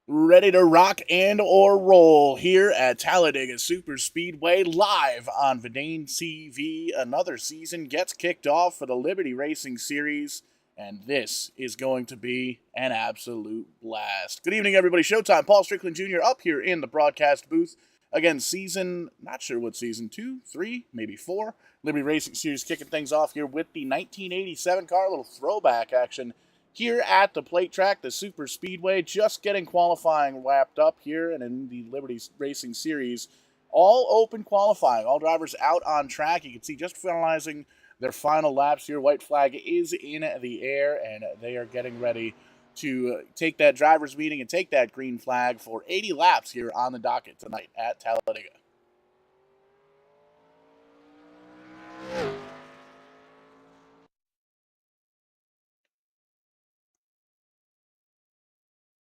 Ready to rock and or roll here at Talladega Super Speedway live on Vidane TV. Another season gets kicked off for the Liberty Racing Series, and this is going to be an absolute blast. Good evening, everybody. Showtime. Paul Strickland Jr. up here in the broadcast booth. Again, season, not sure what season, 2, 3, maybe 4. Liberty Racing Series kicking things off here with the 1987 car, a little throwback action here at the plate track, the Super Speedway, just getting qualifying wrapped up here and in the Liberty Racing Series. All open qualifying, all drivers out on track. You can see just finalizing their final laps here. White flag is in the air, and they are getting ready to take that driver's meeting and take that green flag for 80 laps here on the docket tonight at Talladega.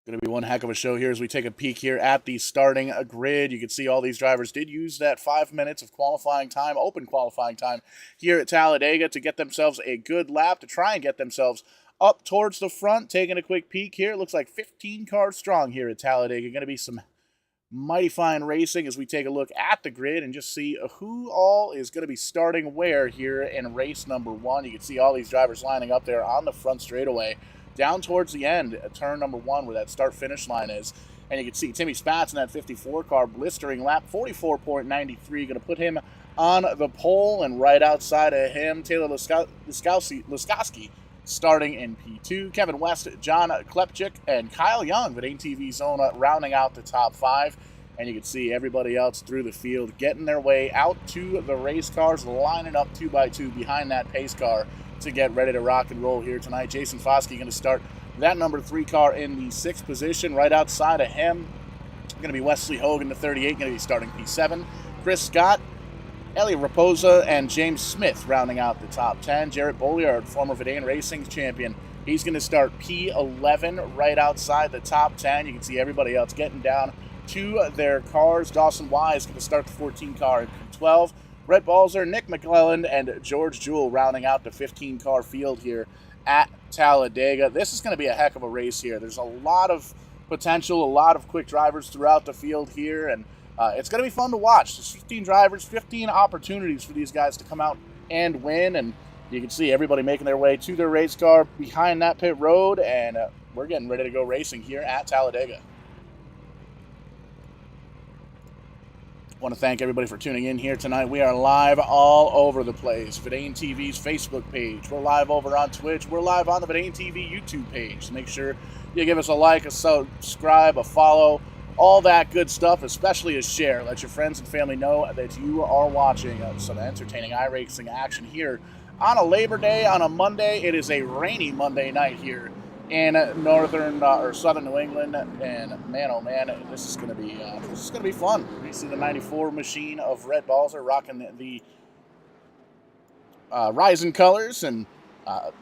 Going to be one heck of a show here as we take a peek here at the starting grid. You can see all these drivers did use that 5 minutes of qualifying time, open qualifying time here at Talladega to get themselves a good lap, to try and get themselves up towards the front. Taking a quick peek here, it looks like 15 cars strong here at Talladega. Going to be some mighty fine racing as we take a look at the grid and just see who all is going to be starting where here in race number 1. You can see all these drivers lining up there on the front straightaway down towards the end at turn number 1 where that start-finish line is. And you can see Timmy Spatz in that 54 car, blistering lap, 44.93, going to put him on the pole, and right outside of him, Taylor Laskowski starting in P2. Kevin West, John Klepchik, and Kyle Young, Vidane TV Zone, rounding out the top 5. And you can see everybody else through the field getting their way out to the race cars, lining up 2 by 2 behind that pace car to get ready to rock and roll here tonight. Jason Foskey going to start that number 3 car in the 6th position. Right outside of him, going to be Wesley Hogan, the 38, going to be starting P7. Chris Scott, Ellie Raposa, and James Smith rounding out the top 10. Jarrett Bolliard, former Vidane Racing champion, he's going to start P11 right outside the top 10. You can see everybody else getting down to their cars. Dawson Wise going to start the 14 car in P12. Brett Balzer, Nick McClelland, and George Jewell rounding out the 15-car field here at Talladega. This is going to be a heck of a race here. There's a lot of potential, a lot of quick drivers throughout the field here, and it's going to be fun to watch. There's 15 drivers, 15 opportunities for these guys to come out and win, and you can see everybody making their way to their race car behind that pit road, and we're getting ready to go racing here at Talladega. I want to thank everybody for tuning in here tonight. We are live all over the place. Vidane TV's Facebook page. We're live over on Twitch. We're live on the Vidane TV YouTube page. So make sure you give us a like, a subscribe, a follow, all that good stuff, especially a share. Let your friends and family know that you are watching some entertaining iRacing action here on a Labor Day, on a Monday. It is a rainy Monday night here in northern or southern New England, and man, oh man, this is going to be fun. You see the '94 machine of Rhett Balzer rocking the Rising colors, and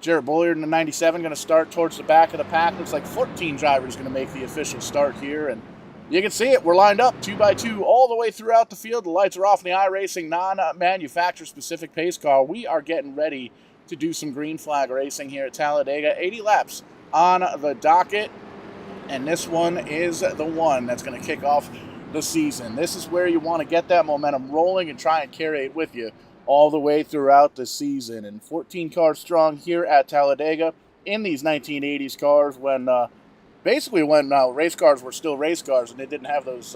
Jarrett Bolliard in the '97 going to start towards the back of the pack. Looks like 14 drivers going to make the official start here, and you can see it. We're lined up 2 by 2 all the way throughout the field. The lights are off in the iRacing non-manufacturer specific pace car. We are getting ready to do some green flag racing here at Talladega. 80 laps on the docket, and this one is the one that's going to kick off the season. This is where you want to get that momentum rolling and try and carry it with you all the way throughout the season. And 14 cars strong here at Talladega in these 1980s cars when race cars were still race cars and they didn't have those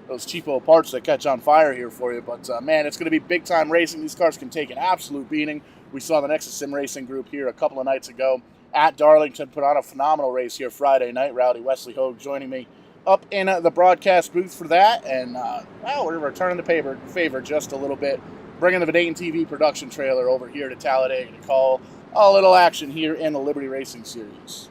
cheapo parts that catch on fire here for you. But man, it's going to be big time racing. These cars can take an absolute beating. We saw the Nexus Sim Racing group here a couple of nights ago at Darlington put on a phenomenal race here Friday night. Rowdy Wesley Hogue joining me up in the broadcast booth for that. And, we're returning the favor just a little bit, bringing the Vidane TV production trailer over here to Talladega to call a little action here in the Liberty Racing Series.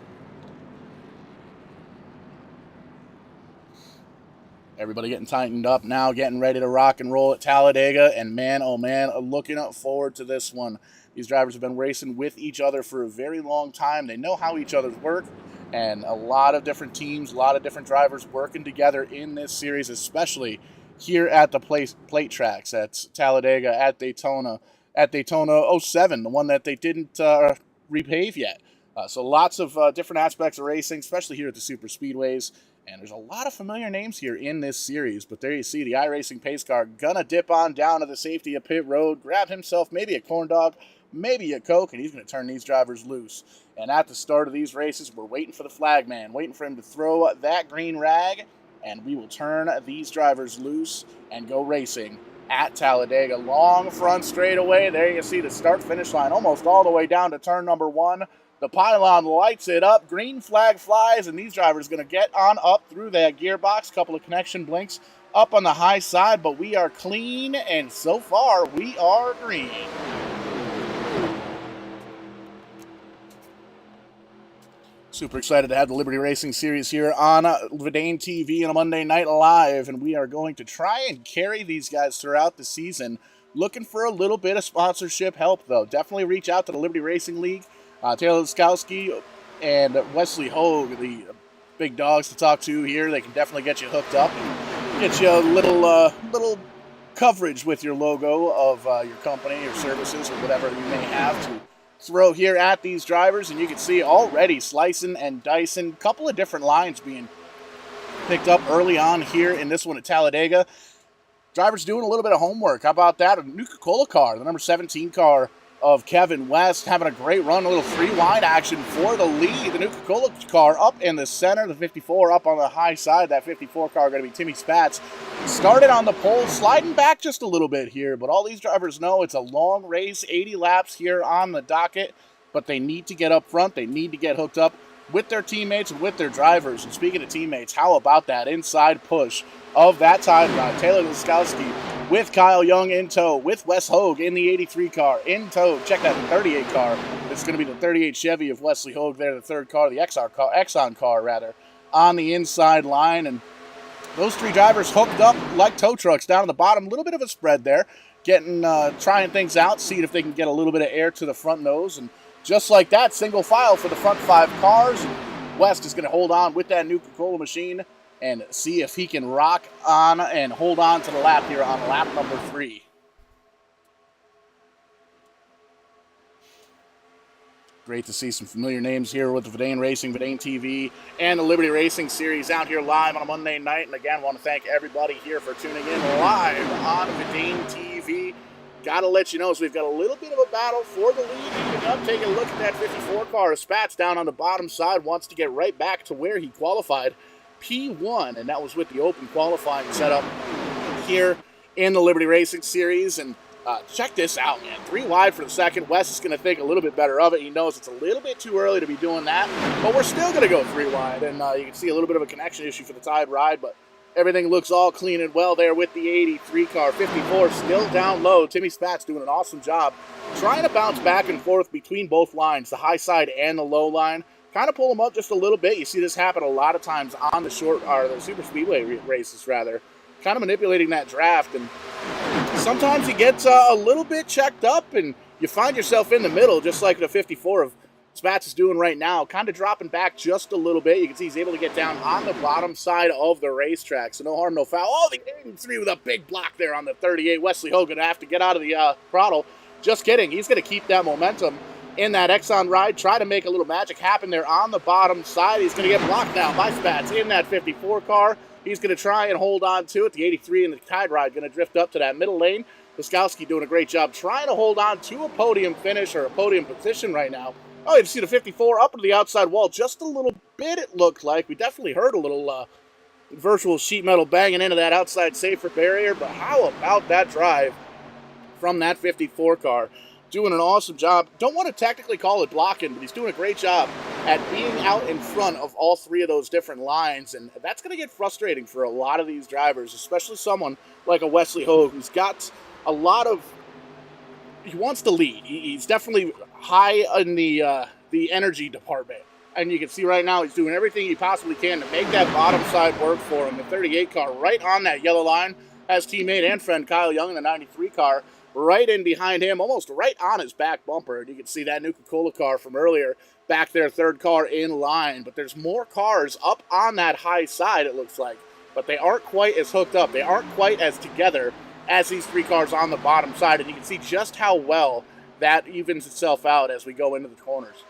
Everybody getting tightened up now, getting ready to rock and roll at Talladega. And man, oh man, looking forward to this one. These drivers have been racing with each other for a very long time. They know how each other's work, and a lot of different teams, a lot of different drivers working together in this series, especially here at the plate tracks at Talladega, at Daytona '07, the one that they didn't repave yet. So lots of different aspects of racing, especially here at the super speedways. And there's a lot of familiar names here in this series, but there you see the iRacing pace car gonna dip on down to the safety of pit road, grab himself maybe a corn dog, maybe a Coke, and he's gonna turn these drivers loose. And at the start of these races, we're waiting for the flag man, waiting for him to throw that green rag, and we will turn these drivers loose and go racing at Talladega. Long front straightaway. There you see the start-finish line almost all the way down to turn number 1. The pylon lights it up. Green flag flies, and these drivers going to get on up through that gearbox. Couple of connection blinks up on the high side, but we are clean, and so far we are green. Super excited to have the Liberty Racing Series here on Verdane TV on a Monday Night Live, and we are going to try and carry these guys throughout the season. Looking for a little bit of sponsorship help, though. Definitely reach out to the Liberty Racing League. Taylor Laskowski and Wesley Hogue, the big dogs to talk to here. They can definitely get you hooked up and get you a little coverage with your logo of your company or services or whatever you may have to throw here at these drivers. And you can see already slicing and dicing, a couple of different lines being picked up early on here in this one at Talladega. Drivers doing a little bit of homework. How about that? A Nuka-Cola car, the number 17 car of Kevin West, having a great run, a little free wide action for the lead. The Nuka-Cola car up in the center, the 54 up on the high side. That 54 car going to be Timmy Spatz. Started on the pole, sliding back just a little bit here, but all these drivers know it's a long race, 80 laps here on the docket, but they need to get up front. They need to get hooked up with their teammates and with their drivers. And speaking of teammates, how about that inside push of that time ride? Taylor Laskowski with Kyle Young in tow, with Wes Hogue in the 83 car in tow. Check that 38 car. It's going to be the 38 Chevy of Wesley Hogue there, the third car, the Exxon car, on the inside line. And those three drivers hooked up like tow trucks down at the bottom. A little bit of a spread there, trying things out, seeing if they can get a little bit of air to the front nose. And just like that, single file for the front 5 cars. West is going to hold on with that Nuka-Cola machine and see if he can rock on and hold on to the lap here on lap number 3. Great to see some familiar names here with the Verdane Racing, Verdane TV, and the Liberty Racing Series out here live on a Monday night. And again, want to thank everybody here for tuning in live on Verdane TV. Got to let you know, so we've got a little bit of a battle for the lead. Even up, take a look at that 54 car. Spatz down on the bottom side wants to get right back to where he qualified. P1, and that was with the open qualifying setup here in the Liberty Racing Series. And check this out, man. 3 wide for the second. Wes is going to think a little bit better of it. He knows it's a little bit too early to be doing that, but we're still going to go 3 wide. And you can see a little bit of a connection issue for the Tide ride, but everything looks all clean and well there with the 83 car. 54 still down low. Timmy Spatz doing an awesome job trying to bounce back and forth between both lines, the high side and the low line. Kind of pull them up just a little bit. You see this happen a lot of times on the the super speedway races, rather. Kind of manipulating that draft, and sometimes he gets a little bit checked up, and you find yourself in the middle, just like the 54 of Spatz is doing right now, kind of dropping back just a little bit. You can see he's able to get down on the bottom side of the racetrack, so no harm, no foul. Oh, the 83 with a big block there on the 38. Wesley Hogue going to have to get out of the throttle. Just kidding. He's going to keep that momentum in that Exxon ride, try to make a little magic happen there on the bottom side. He's going to get blocked now by Spatz in that 54 car. He's going to try and hold on to it. The 83 and the Tide ride going to drift up to that middle lane. Laskowski doing a great job trying to hold on to a podium finish or a podium position right now. Oh, you see the 54 up to the outside wall just a little bit, it looked like. We definitely heard a little virtual sheet metal banging into that outside safer barrier, but how about that drive from that 54 car? Doing an awesome job. Don't want to technically call it blocking, but he's doing a great job at being out in front of all 3 of those different lines, and that's going to get frustrating for a lot of these drivers, especially someone like a Wesley Hogue who's got a lot of... He wants to lead. He's definitely high in the energy department, and you can see right now he's doing everything he possibly can to make that bottom side work for him. The 38 car right on that yellow line has teammate and friend Kyle Young in the 93 car right in behind him, almost right on his back bumper. And you can see that Nuka-Cola car from earlier back there, 3rd car in line. But there's more cars up on that high side, it looks like. But they aren't quite as hooked up. They aren't quite as together as these 3 cars on the bottom side. And you can see just how well that evens itself out as we go into the corners.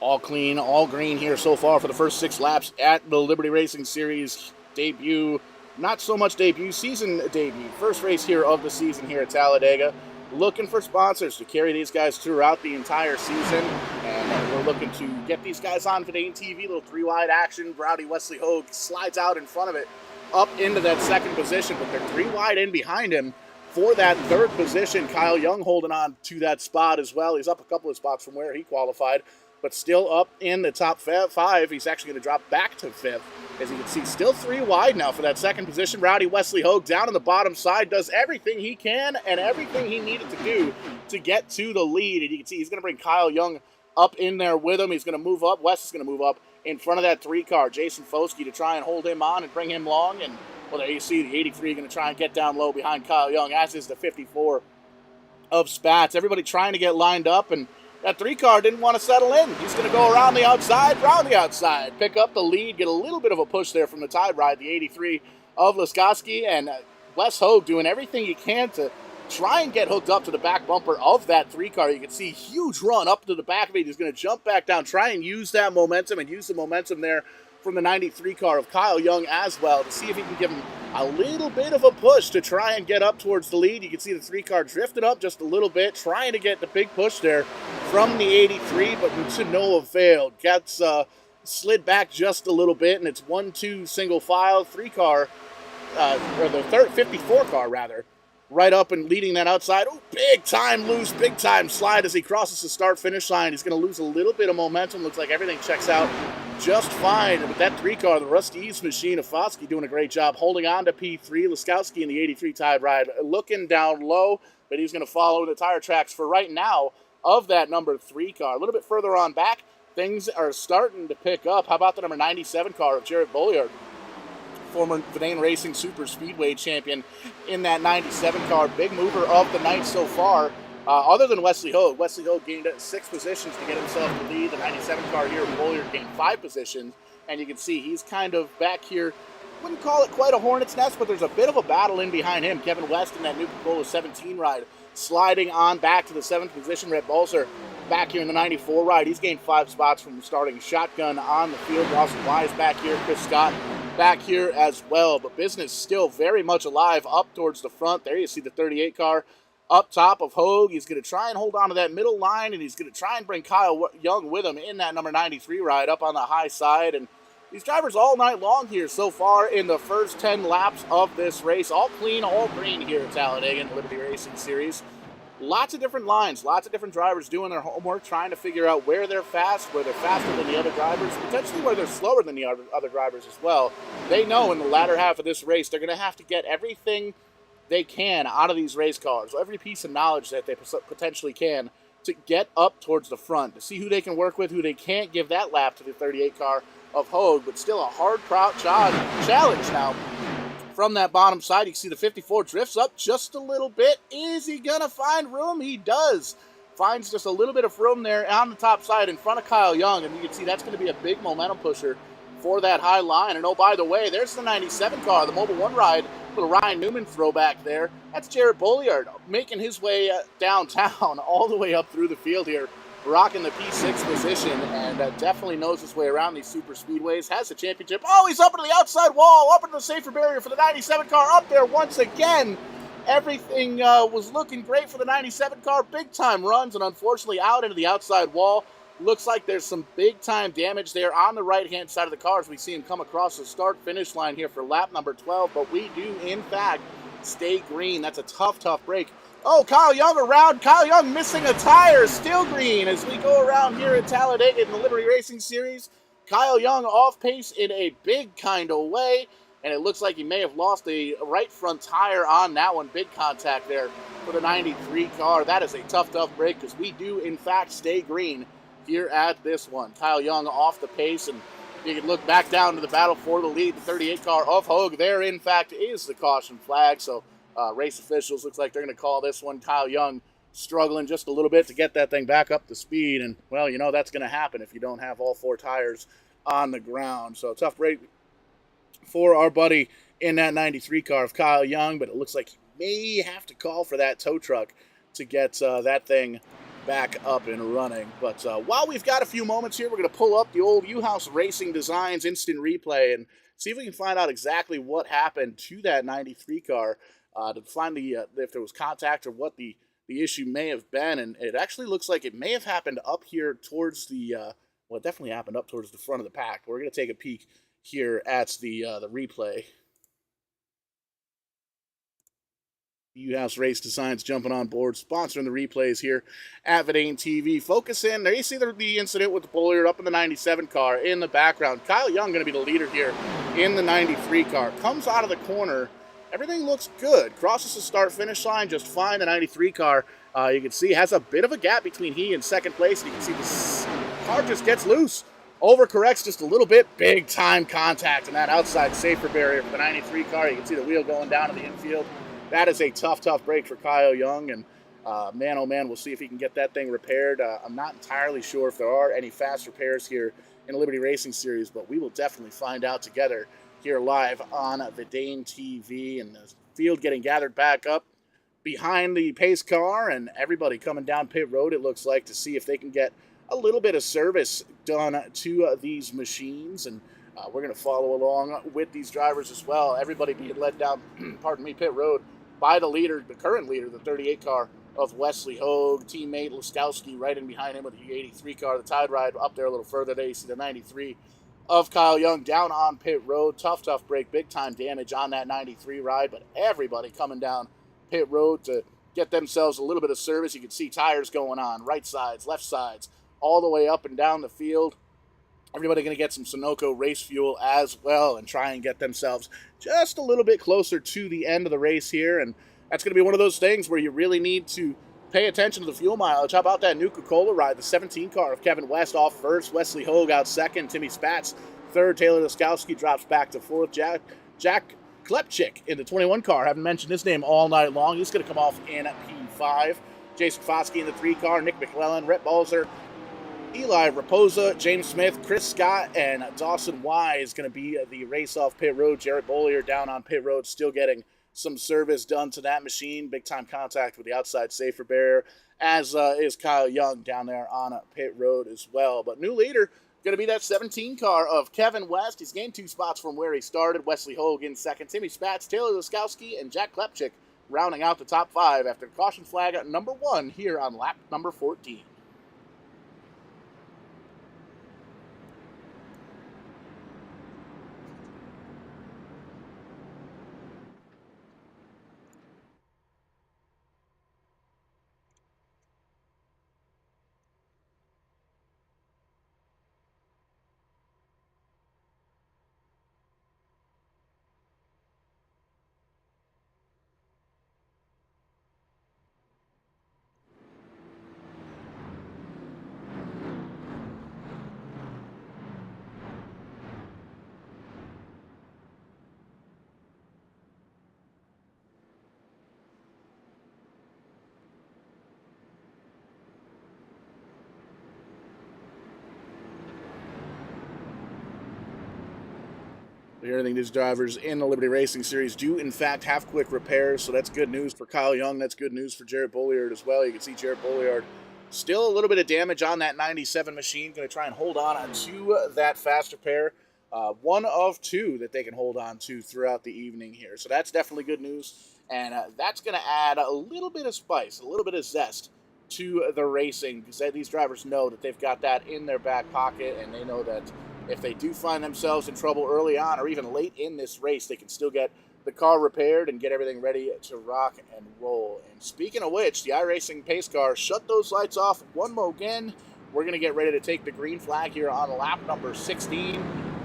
All clean, all green here so far for the first 6 laps at the Liberty Racing Series debut. Not so much debut, season debut. First race here of the season here at Talladega. Looking for sponsors to carry these guys throughout the entire season. And we're looking to get these guys on Verdane TV. Little 3-wide action. Rowdy Wesley Hogue slides out in front of it up into that second position, but they're 3-wide in behind him for that third position. Kyle Young holding on to that spot as well. He's up a couple of spots from where he qualified, but still up in the top 5. He's actually going to drop back to 5th. As you can see, still 3 wide now for that second position. Rowdy Wesley Hogue down on the bottom side, does everything he can and everything he needed to do to get to the lead. And you can see he's going to bring Kyle Young up in there with him. He's going to move up. Wes is going to move up in front of that 3 car. Jason Foskey to try and hold him on and bring him long. And, well, there you see the 83 going to try and get down low behind Kyle Young, as is the 54 of Spats. Everybody trying to get lined up, and that 3 car didn't want to settle in. He's going to go around the outside, pick up the lead, get a little bit of a push there from the Tide Ride, the 83 of Laskowski, and Wes Hogue doing everything he can to try and get hooked up to the back bumper of that 3 car. You can see huge run up to the back of it. He's going to jump back down, try and use that momentum and use the momentum there from the 93 car of Kyle Young as well to see if he can give him a little bit of a push to try and get up towards the lead. You can see the 3 car drifted up just a little bit, trying to get the big push there from the 83, but to no avail. Gets slid back just a little bit, and it's 1-2 single file, 3 car, or the 54 car rather, right up and leading that outside. Oh, big time loose, big time slide as he crosses the start-finish line. He's going to lose a little bit of momentum. Looks like everything checks out just fine. With that 3 car, the Rusty Eves machine of Foskey doing a great job holding on to P3. Laskowski in the 83 Tide Ride looking down low, but he's going to follow the tire tracks for right now of that number 3 car. A little bit further on back, things are starting to pick up. How about the number 97 car of Jared Bolliard, former Verdane Racing Super Speedway champion in that 97 car. Big mover of the night so far. Other than Wesley Hogue. Wesley Hogue gained 6 positions to get himself the lead. The 97 car here, Bolliard gained 5 positions. And you can see he's kind of back here. Wouldn't call it quite a hornet's nest, but there's a bit of a battle in behind him. Kevin West in that new Coca-Cola 17 ride, sliding on back to the 7th position. Rhett Balzer back here in the 94 ride. He's gained 5 spots from starting shotgun on the field. Lawson Wise back here. Chris Scott back here as well. But business still very much alive up towards the front. There you see the 38 car up top of Hogue. He's going to try and hold on to that middle line, and he's going to try and bring Kyle Young with him in that number 93 ride up on the high side. And these drivers all night long here so far in the first 10 laps of this race. All clean, all green here at Talladega in the Liberty Racing Series. Lots of different lines, lots of different drivers doing their homework, trying to figure out where they're fast, where they're faster than the other drivers, potentially where they're slower than the other drivers as well. They know in the latter half of this race they're going to have to get everything they can out of these race cars, every piece of knowledge that they potentially can to get up towards the front, to see who they can work with, who they can't give that lap to the 38 car of Hogue, but still a hard challenge now. From that bottom side, you can see the 54 drifts up just a little bit. Is he going to find room? He does. Finds just a little bit of room there on the top side in front of Kyle Young, and you can see that's going to be a big momentum pusher for that high line. And oh, by the way, there's the 97 car, the Mobil 1 ride, little Ryan Newman throwback there. That's Jared Bolliard making his way downtown all the way up through the field here, rocking the P6 position, and definitely knows his way around these super speedways, has the championship. Oh, he's up into the outside wall, up into the safer barrier for the 97 car, up there once again. Everything was looking great for the 97 car, big time runs, and unfortunately out into the outside wall. Looks like there's some big time damage there on the right hand side of the car as we see him come across the start finish line here for lap number 12, but we do in fact stay green. That's a tough break. Oh, Kyle Young around. Kyle Young missing a tire. Still green as we go around here at Talladega in the Liberty Racing Series. Kyle Young off pace in a big kind of way. And it looks like he may have lost a right front tire on that one. Big contact there for the 93 car. That is a tough break because we do, in fact, stay green here at this one. Kyle Young off the pace, and you can look back down to the battle for the lead. The 38 car of Hogue. There, in fact, is the caution flag. So race officials looks like they're going to call this one. Kyle Young struggling just a little bit to get that thing back up to speed. And, well, you know that's going to happen if you don't have all 4 tires on the ground. So tough break for our buddy in that 93 car of Kyle Young, but it looks like he may have to call for that tow truck to get that thing back up and running. But while we've got a few moments here, we're going to pull up the old U-House Racing Designs instant replay and see if we can find out exactly what happened to that 93 car to find the if there was contact or what the issue may have been. And it actually looks like it may have happened up here towards the well, it definitely happened up towards the front of the pack. We're going to take a peek here at the replay. U-House Race Designs jumping on board, sponsoring the replays here at Verdane TV. Focus in. There you see the incident with the Bolliard up in the 97 car in the background. Kyle Young going to be the leader here in the 93 car. Comes out of the corner. Everything looks good. Crosses the start-finish line just fine. The 93 car, you can see, has a bit of a gap between he and second place. And you can see this car just gets loose. Overcorrects just a little bit. Big-time contact in that outside safer barrier for the 93 car. You can see the wheel going down to the infield. That is a tough break for Kyle Young, and man, oh man, we'll see if he can get that thing repaired. I'm not entirely sure if there are any fast repairs here in the Liberty Racing Series, but we will definitely find out together here live on Verdane TV. And the field getting gathered back up behind the pace car, and everybody coming down pit road, it looks like, to see if they can get a little bit of service done to these machines. And we're going to follow along with these drivers as well. Everybody being led down, pardon me, pit road by the leader, the current leader, the 38 car of Wesley Hogue. Teammate Laskowski right in behind him with the 83 car. The Tide Ride up there a little further. There you see the 93 of Kyle Young down on pit road. Tough break. Big time damage on that 93 ride. But everybody coming down pit road to get themselves a little bit of service. You can see tires going on. Right sides, left sides, all the way up and down the field. Everybody going to get some Sunoco race fuel as well and try and get themselves just a little bit closer to the end of the race here. And that's going to be one of those things where you really need to pay attention to the fuel mileage. How about that Nuka-Cola ride? The 17 car of Kevin West off first. Wesley Hogue out second. Timmy Spatz third. Taylor Laskowski drops back to fourth. Jack Klepchik in the 21 car. Haven't mentioned his name all night long. He's going to come off in P5. Jason Foskey in the 3 car. Nick McClellan, Rhett Balzer, Eli Raposa, James Smith, Chris Scott, and Dawson Wise going to be the race off pit road. Jarrett Bollier down on pit road, still getting some service done to that machine. Big time contact with the outside safer barrier, as is Kyle Young down there on pit road as well. But new leader going to be that 17 car of Kevin West. He's gained 2 spots from where he started. Wesley Hogue in second. Timmy Spatz, Taylor Laskowski, and Jack Klepchik rounding out the top 5 after caution flag at number 1 here on lap number 14. Everything these drivers in the Liberty Racing Series do, in fact, have quick repairs, so that's good news for Kyle Young. That's good news for Jarrett Bolliard as well. You can see Jarrett Bolliard still a little bit of damage on that 97 machine. Going to try and hold on to that fast repair. One of 2 that they can hold on to throughout the evening here. So that's definitely good news, and that's going to add a little bit of spice, a little bit of zest to the racing, because these drivers know that they've got that in their back pocket, and they know that if they do find themselves in trouble early on or even late in this race, they can still get the car repaired and get everything ready to rock and roll. And speaking of which, the iRacing pace car shut those lights off one more again. We're going to get ready to take the green flag here on lap number 16.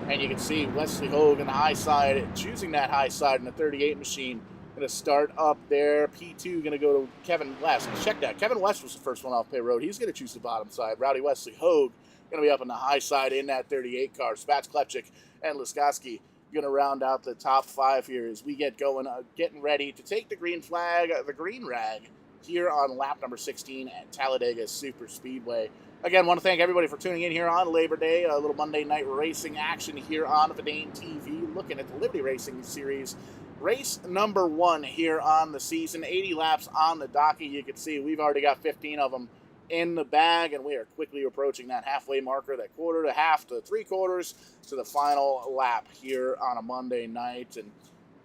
And you can see Wesley Hogue in the high side, choosing that high side in the 38 machine. Going to start up there. P2 going to go to Kevin West. Check that. Kevin West was the first one off pit road. He's going to choose the bottom side. Rowdy Wesley Hogue going to be up on the high side in that 38 car. Spatz, Klepchik, and Laskowski going to round out the top 5 here as we get going, getting ready to take the green flag, the green rag, here on lap number 16 at Talladega Super Speedway. Again, want to thank everybody for tuning in here on Labor Day, a little Monday night racing action here on Verdane TV, looking at the Liberty Racing Series. Race number 1 here on the season, 80 laps on the docket. You can see we've already got 15 of them in the bag, and we are quickly approaching that halfway marker, that quarter to half to 3/4 to the final lap here on a Monday night. And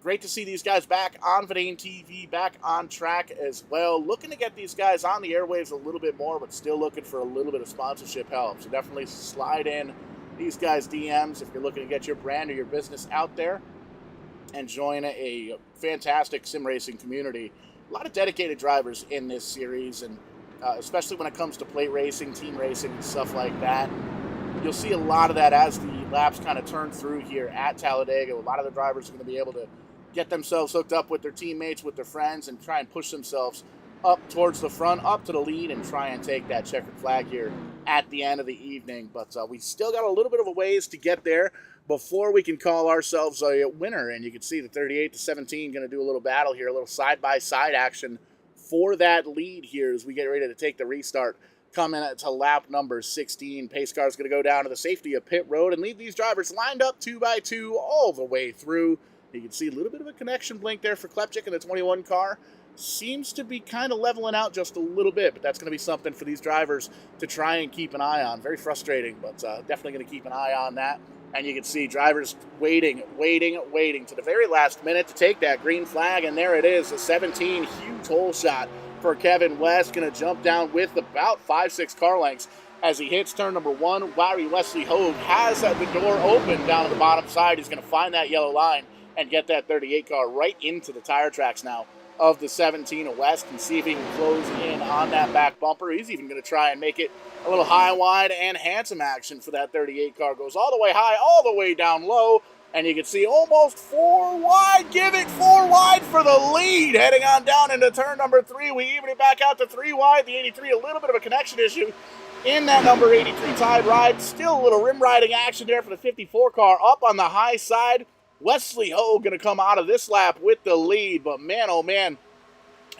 great to see these guys back on Verdane TV, back on track as well. Looking to get these guys on the airwaves a little bit more, but still looking for a little bit of sponsorship help. So definitely slide in these guys' DMs if you're looking to get your brand or your business out there and join a fantastic sim racing community. A lot of dedicated drivers in this series, and especially when it comes to plate racing, team racing, and stuff like that. You'll see a lot of that as the laps kind of turn through here at Talladega. A lot of the drivers are going to be able to get themselves hooked up with their teammates, with their friends, and try and push themselves up towards the front, up to the lead, and try and take that checkered flag here at the end of the evening. But we still got a little bit of a ways to get there before we can call ourselves a winner. And you can see the 38 to 17 going to do a little battle here, a little side-by-side action for that lead here as we get ready to take the restart. Coming to lap number 16. Pace car is going to go down to the safety of pit road and leave these drivers lined up 2 by 2 all the way through. You can see a little bit of a connection blink there for Klepchik in the 21 car. Seems to be kind of leveling out just a little bit, but that's going to be something for these drivers to try and keep an eye on. Very frustrating, but definitely going to keep an eye on that. And you can see drivers waiting to the very last minute to take that green flag, and there it is, a 17 huge hole shot for Kevin West. Going to jump down with about 5-6 car lengths as he hits turn number 1. Wesley Hogue has the door open down on the bottom side. He's going to find that yellow line and get that 38 car right into the tire tracks now of the 17 West and see if he can close in on that back bumper. He's even going to try and make it a little high, wide, and handsome action for that 38 car. Goes all the way high, all the way down low, and you can see almost 4 wide. Give it 4 wide for the lead. Heading on down into turn number 3. We even it back out to 3 wide. The 83, a little bit of a connection issue in that number 83 Tide ride. Still a little rim riding action there for the 54 car up on the high side. Wesley Hogue going to come out of this lap with the lead, but man, oh man,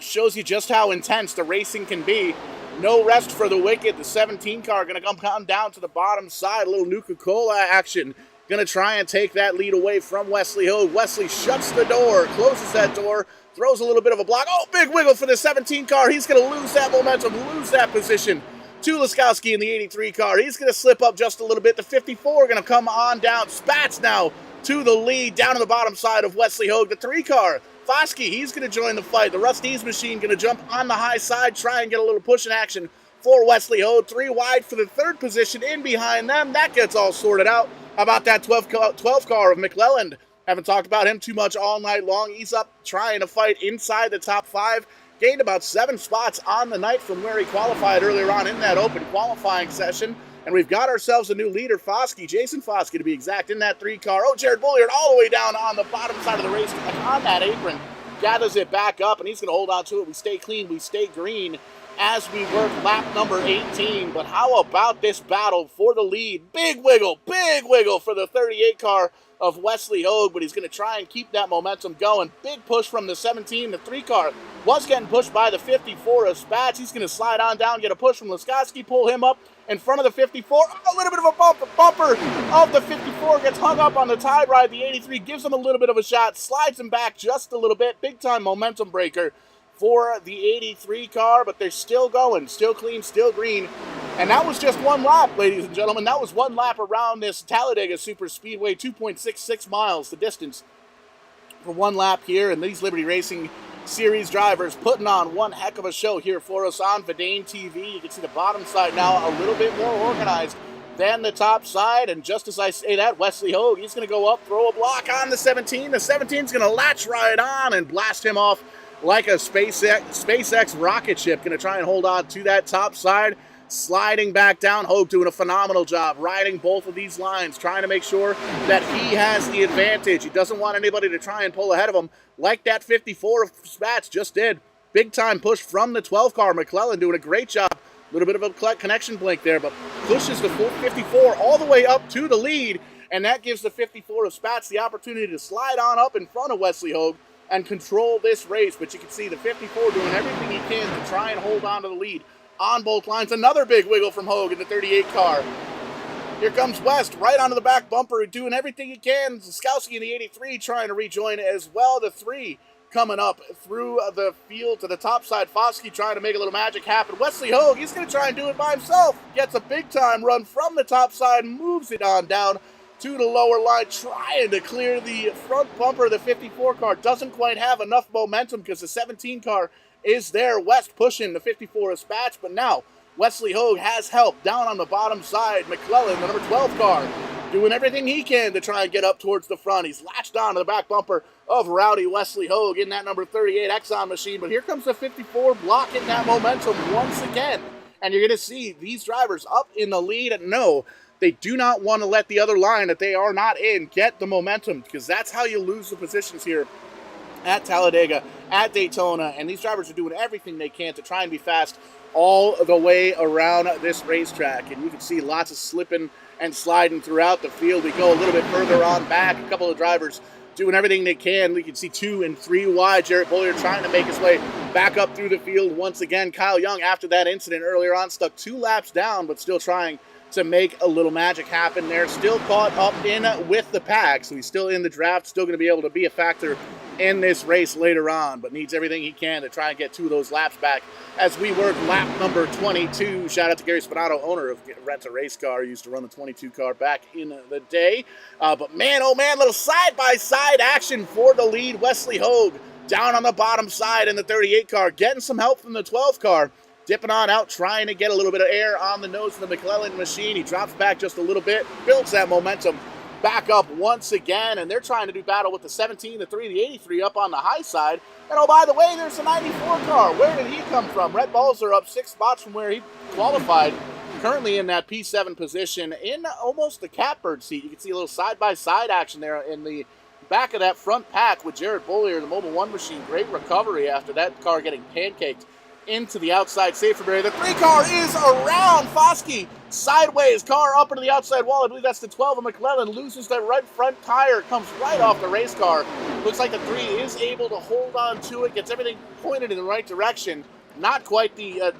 shows you just how intense the racing can be. No rest for the wicked. The 17 car going to come down to the bottom side. A little Nuka-Cola action. Going to try and take that lead away from Wesley Hogue. Wesley shuts the door, closes that door, throws a little bit of a block. Oh, big wiggle for the 17 car. He's going to lose that momentum, lose that position to Laskowski in the 83 car. He's going to slip up just a little bit. The 54 going to come on down. Spats now to the lead, down on the bottom side of Wesley Hogue. The 3 car, Foskey, he's going to join the fight. The Rust-eze machine going to jump on the high side, try and get a little push in action for Wesley Hogue. 3 wide for the 3rd position in behind them. That gets all sorted out. How about that 12 car of McClelland? Haven't talked about him too much all night long. He's up trying to fight inside the top 5. Gained about 7 spots on the night from where he qualified earlier on in that open qualifying session. And we've got ourselves a new leader, Foskey, Jason Foskey to be exact, in that 3 car. Oh, Jared Bulliard all the way down on the bottom side of the race on that apron. Gathers it back up, and he's going to hold on to it. We stay clean, we stay green as we work lap number 18. But how about this battle for the lead? Big wiggle for the 38 car of Wesley Hogue, but he's going to try and keep that momentum going. Big push from the 17. The 3 car was getting pushed by the 54 of Spats. He's going to slide on down, get a push from Laskowski, pull him up in front of the 54. A little bit of a bumper of the 54 gets hung up on the Tide ride. The 83 gives him a little bit of a shot, slides him back just a little bit. Big time momentum breaker for the 83 car, but they're still going, still clean, still green. And that was just 1 lap, ladies and gentlemen. That was 1 lap around this Talladega Super Speedway, 2.66 miles, the distance for 1 lap here. And these Liberty Racing Series drivers putting on one heck of a show here for us on Verdane TV. You can see the bottom side now a little bit more organized than the top side. And just as I say that, Wesley Hogue, he's going to go up, throw a block on the 17. The 17's going to latch right on and blast him off like a SpaceX rocket ship. Going to try and hold on to that top side. Sliding back down. Hogue doing a phenomenal job riding both of these lines, trying to make sure that he has the advantage. He doesn't want anybody to try and pull ahead of him like that 54 of Spats just did. Big time push from the 12 car. McClelland doing a great job. A little bit of a connection blink there, but pushes the 54 all the way up to the lead, and that gives the 54 of Spats the opportunity to slide on up in front of Wesley Hogue and control this race. But you can see the 54 doing everything he can to try and hold on to the lead on both lines. Another big wiggle from Hogue in the 38 car. Here comes West right onto the back bumper, doing everything he can. Skowski in the 83 trying to rejoin as well. The 3 coming up through the field to the top side. Foskey trying to make a little magic happen. Wesley Hogue, he's going to try and do it by himself. Gets a big-time run from the top side, moves it on down to the lower line, trying to clear the front bumper of the 54 car. Doesn't quite have enough momentum because the 17 car is there. West pushing the 54 Dispatch, but now Wesley Hogue has help down on the bottom side. McClellan, the number 12 car, doing everything he can to try and get up towards the front. He's latched on to the back bumper of Rowdy Wesley Hogue in that number 38 Exxon machine, but here comes the 54 blocking that momentum once again. And you're going to see these drivers up in the lead. No, they do not want to let the other line that they are not in get the momentum, because that's how you lose the positions here at Talladega, at Daytona. And these drivers are doing everything they can to try and be fast all the way around this racetrack. And you can see lots of slipping and sliding throughout the field. We go a little bit further on back. A couple of drivers doing everything they can. We can see 2 and 3 wide. Jarrett Bollier trying to make his way back up through the field once again. Kyle Young, after that incident earlier on, stuck 2 laps down, but still trying to make a little magic happen there. Still caught up in with the pack, so he's still in the draft, still going to be able to be a factor in this race later on, but needs everything he can to try and get 2 of those laps back as we work lap number 22. Shout out to Gary Spinato, owner of Rent a Race Car. Used to run the 22 car back in the day. But man, oh man, little side-by-side action for the lead. Wesley Hogue down on the bottom side in the 38 car, getting some help from the 12 car. Dipping on out, trying to get a little bit of air on the nose of the McClellan machine. He drops back just a little bit, builds that momentum back up once again, and they're trying to do battle with the 17, the 3, the 83 up on the high side. And oh, by the way, there's a 94 car. Where did he come from? Red Balzer up 6 spots from where he qualified. Currently in that P7 position in almost the catbird seat. You can see a little side-by-side action there in the back of that front pack with Jarrett Bollier, the Mobil 1 machine. Great recovery after that car getting pancaked into the outside safer barrier. The 3 car is around Foskey. Sideways, car up into the outside wall. I believe that's the 12 of McClellan. Loses that right front tire. Comes right off the race car. Looks like the 3 is able to hold on to it. Gets everything pointed in the right direction. Not quite the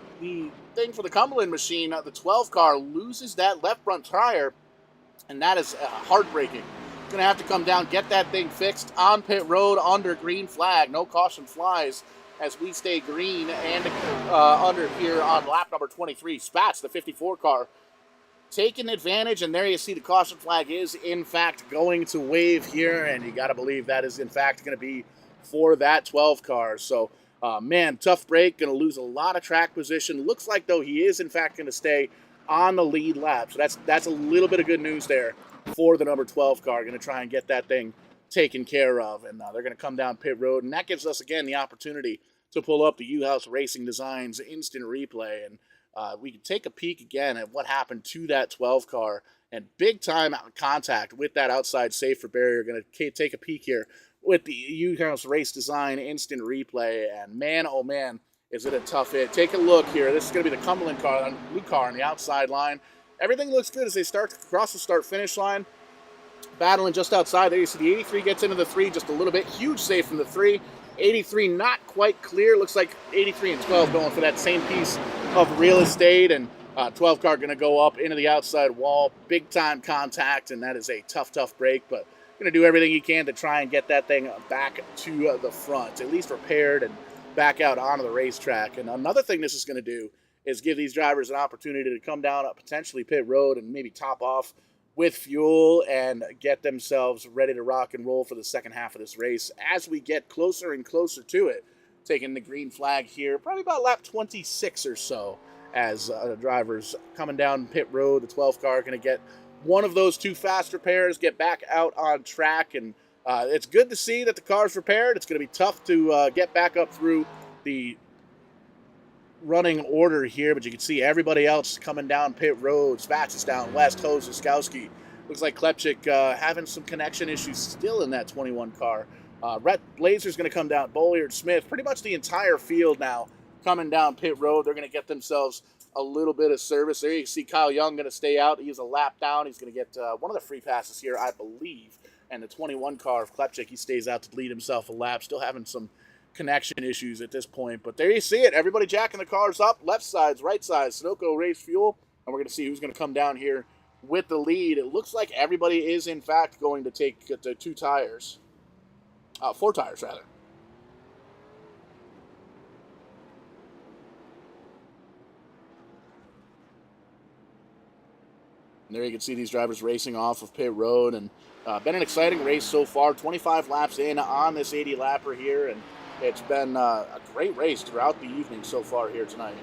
thing for the Cumberland machine. The 12 car loses that left front tire. And that is heartbreaking. Going to have to come down, get that thing fixed on pit road under green flag. No caution flies as we stay green and under here on lap number 23. Spats, the 54 car, taking advantage, and there you see the caution flag is in fact going to wave here, and you got to believe that is in fact going to be for that 12 car. So, man, tough break, going to lose a lot of track position. Looks like, though, he is in fact going to stay on the lead lap. So that's a little bit of good news there for the number 12 car. Going to try and get that thing taken care of, and they're going to come down pit road, and that gives us again the opportunity to pull up the U-House Racing Designs instant replay, and we can take a peek again at what happened to that 12 car, and big time contact with that outside safer barrier. Going to take a peek here with the U-House Race Design instant replay, and man, oh man, is it a tough hit. Take a look here. This is going to be the Cumberland car, the blue car on the outside line. Everything looks good as they start across the start-finish line. Battling just outside. There you see the 83 gets into the 3 just a little bit. Huge save from the 3. 83 not quite clear. Looks like 83 and 12 going for that same piece of real estate. And 12 car going to go up into the outside wall. Big time contact, and that is a tough break. But going to do everything he can to try and get that thing back to the front, at least repaired and back out onto the racetrack. And another thing this is going to do is give these drivers an opportunity to come down potentially pit road and maybe top off with fuel and get themselves ready to rock and roll for the second half of this race as we get closer and closer to it. Taking the green flag here, probably about lap 26 or so, as drivers coming down pit road. The 12 car going to get one of those 2 faster pairs, get back out on track, and it's good to see that the car's repaired. It's going to be tough to get back up through the running order here, but you can see everybody else coming down pit road. Spats is down west, Hose, Skowski. Looks like Klepchik having some connection issues still in that 21 car. Rhett Blazer's going to come down, Bolliard, Smith, pretty much the entire field now coming down pit road. They're going to get themselves a little bit of service. There you see Kyle Young going to stay out. He's a lap down. He's going to get one of the free passes here, I believe. And the 21 car of Klepchik, he stays out to lead himself a lap. Still having some connection issues at this point, but there you see it. Everybody jacking the cars up, left sides, right sides. Sunoco Race Fuel, and we're going to see who's going to come down here with the lead. It looks like everybody is in fact going to take the 2 tires, 4 tires rather. And there you can see these drivers racing off of pit road, and been an exciting race so far. 25 laps in on this 80 lapper here, and it's been a great race throughout the evening so far here tonight.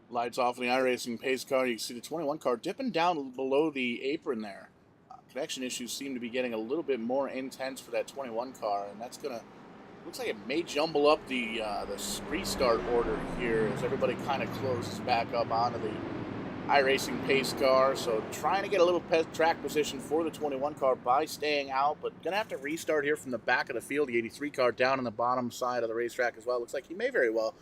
Lights off in the iRacing pace car. You can see the 21 car dipping down below the apron there. Connection issues seem to be getting a little bit more intense for that 21 car, and that's going to, looks like it may jumble up the restart order here as everybody kind of closes back up onto the iRacing pace car. So trying to get a little track position for the 21 car by staying out, but going to have to restart here from the back of the field. The 83 car down on the bottom side of the racetrack as well. Looks like he may very well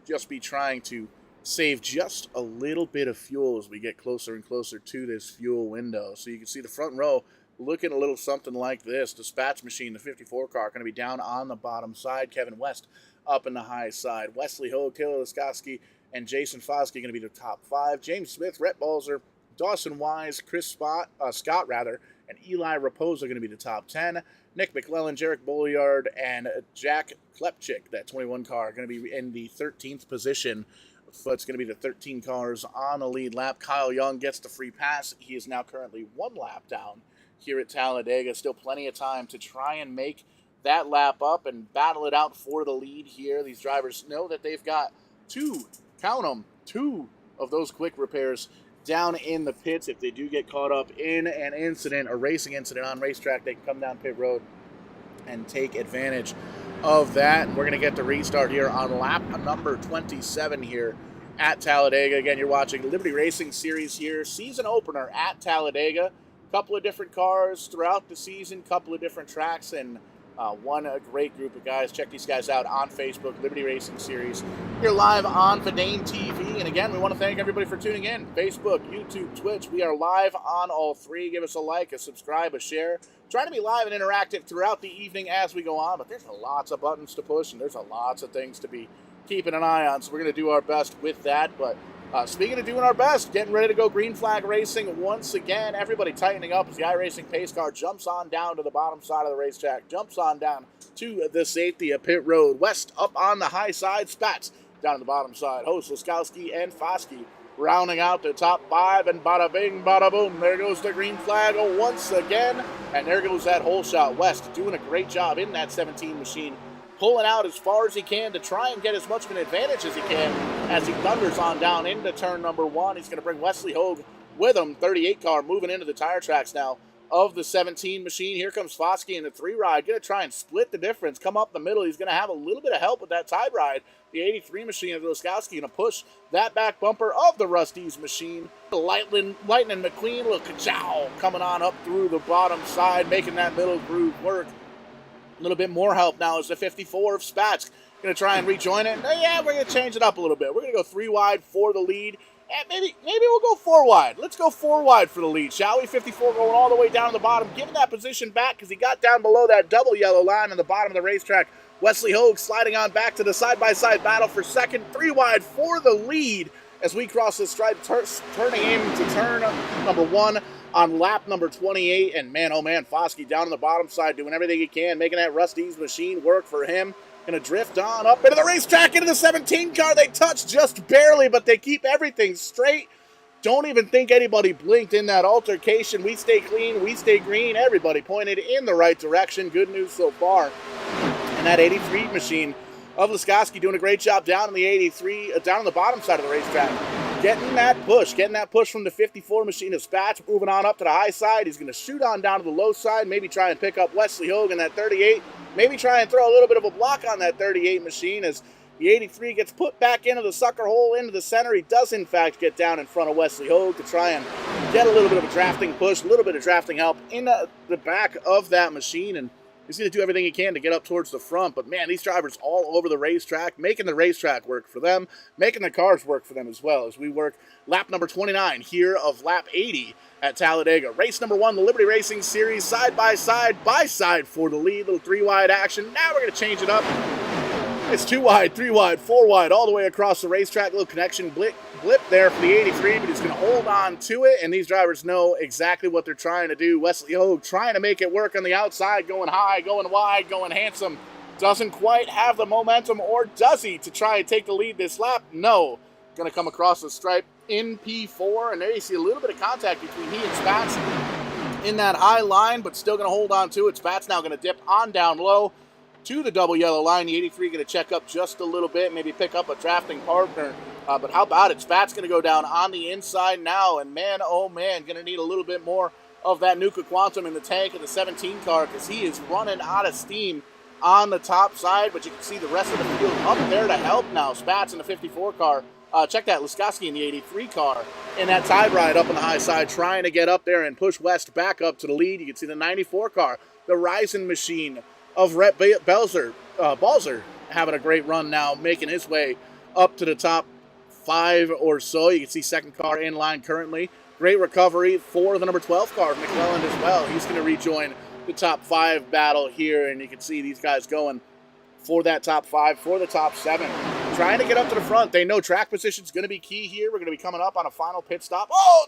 just be trying to save just a little bit of fuel as we get closer and closer to this fuel window. So you can see the front row looking a little something like this. Dispatch Machine, the 54 car, going to be down on the bottom side. Kevin West up in the high side. Wesley Hogue, Taylor Laskowski, and Jason Foskey going to be the top 5. James Smith, Rhett Balzer, Dawson Wise, Scott, and Eli Raposa are going to be the top 10. Nick McClellan, Jarek Bolliard, and Jack Klepchik, that 21 car, are going to be in the 13th position. So it's going to be the 13 cars on the lead lap. Kyle Young gets the free pass. He is now currently 1 lap down here at Talladega. Still plenty of time to try and make that lap up and battle it out for the lead here. These drivers know that they've got 2 of those quick repairs down in the pits. If they do get caught up in an incident, a racing incident on racetrack, they can come down pit road and take advantage of that. And we're going to get the restart here on lap number 27 here at Talladega. Again, you're watching Liberty Racing Series here, season opener at Talladega. Couple of different cars throughout the season, couple of different tracks, and one great group of guys. Check these guys out on Facebook, Liberty Racing Series. You're live on Verdane TV. And again, we want to thank everybody for tuning in. Facebook, YouTube, Twitch. We are live on all 3. Give us a like, a subscribe, a share. Trying to be live and interactive throughout the evening as we go on, but there's lots of buttons to push and there's lots of things to be keeping an eye on. So we're going to do our best with that. But speaking of doing our best, getting ready to go green flag racing once again. Everybody tightening up as the iRacing pace car jumps on down to the bottom side of the racetrack, jumps on down to the safety of pit road. West up on the high side, Spats down on the bottom side. Host, Laskowski, and Foskey rounding out the top 5, and bada bing, bada boom, there goes the green flag once again, and there goes that hole shot. West doing a great job in that 17 machine, pulling out as far as he can to try and get as much of an advantage as he can as he thunders on down into turn number 1. He's going to bring Wesley Hogue with him. 38 car moving into the tire tracks now of the 17 machine. Here comes Foskey in the 3 ride, going to try and split the difference, come up the middle. He's going to have a little bit of help with that tide ride. The 83 machine of Laskowski going to push that back bumper of the Rust-eze machine. Lightning McQueen, look, ka-chow, coming on up through the bottom side, making that middle groove work. A little bit more help now is the 54 of Spats. Going to try and rejoin it. Yeah, we're going to change it up a little bit. We're going to go 3 wide for the lead. And maybe we'll go 4 wide. Let's go 4 wide for the lead, shall we? 54 going all the way down to the bottom, giving that position back because he got down below that double yellow line on the bottom of the racetrack. Wesley Hogue sliding on back to the side-by-side battle for second. 3 wide for the lead as we cross the stripe, turning into turn number 1 on lap number 28. And man, oh man, Foskey down on the bottom side doing everything he can, making that Rusty's machine work for him. Going to drift on up into the racetrack, into the 17 car. They touch just barely, but they keep everything straight. Don't even think anybody blinked in that altercation. We stay clean, we stay green. Everybody pointed in the right direction. Good news so far. And that 83 machine of Laskoski doing a great job down in the 83, down on the bottom side of the racetrack. Getting that push from the 54 machine of Spats, moving on up to the high side. He's going to shoot on down to the low side, maybe try and pick up Wesley Hogue in that 38. Maybe try and throw a little bit of a block on that 38 machine as the 83 gets put back into the sucker hole, into the center. He does, in fact, get down in front of Wesley Hogue to try and get a little bit of a drafting push, a little bit of drafting help in the back of that machine. And he's going to do everything he can to get up towards the front. But, man, these drivers all over the racetrack, making the racetrack work for them, making the cars work for them as well as we work lap number 29 here of lap 80 at Talladega. Race number 1, the Liberty Racing Series, side by side for the lead. Little 3 wide action. Now we're going to change it up. It's 2 wide, 3 wide, 4 wide, all the way across the racetrack. Little connection blip there for the 83, but he's going to hold on to it, and these drivers know exactly what they're trying to do. Wesley Hogue trying to make it work on the outside, going high, going wide, going handsome. Doesn't quite have the momentum, or does he, to try and take the lead this lap? No. Going to come across the stripe in P4, and there you see a little bit of contact between he and Spats in that high line, but still going to hold on to it. Spats now going to dip on down low to the double yellow line. The 83 going to check up just a little bit, maybe pick up a drafting partner. But how about it? Spats going to go down on the inside now, and man, oh man, going to need a little bit more of that Nuka Quantum in the tank of the 17 car because he is running out of steam on the top side, but you can see the rest of the field up there to help now. Spats in the 54 car. Check that, Laskoski in the 83 car in that tide ride up on the high side, trying to get up there and push West back up to the lead. You can see the 94 car, the Ryzen machine of Rhett Balzer having a great run now, making his way up to the top 5 or so. You can see second car in line currently. Great recovery for the number 12 car, McClelland as well. He's going to rejoin the top 5 battle here, and you can see these guys going for that top 5, for the top 7. Trying to get up to the front. They know track position is going to be key here. We're going to be coming up on a final pit stop. Oh,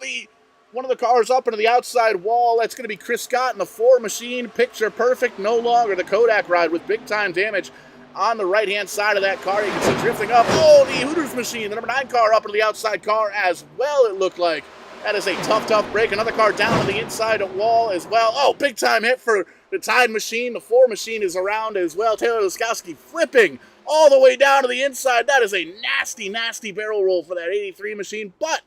one of the cars up into the outside wall. That's going to be Chris Scott in the 4 machine. Picture perfect. No longer the Kodak ride with big time damage on the right-hand side of that car. You can see drifting up. Oh, the Hooters machine, the number 9 car up into the outside car as well, it looked like. That is a tough break. Another car down on the inside wall as well. Oh, big time hit for the Tide machine. The 4 machine is around as well. Taylor Laskoski flipping all the way down to the inside. That is a nasty barrel roll for that 83 machine, but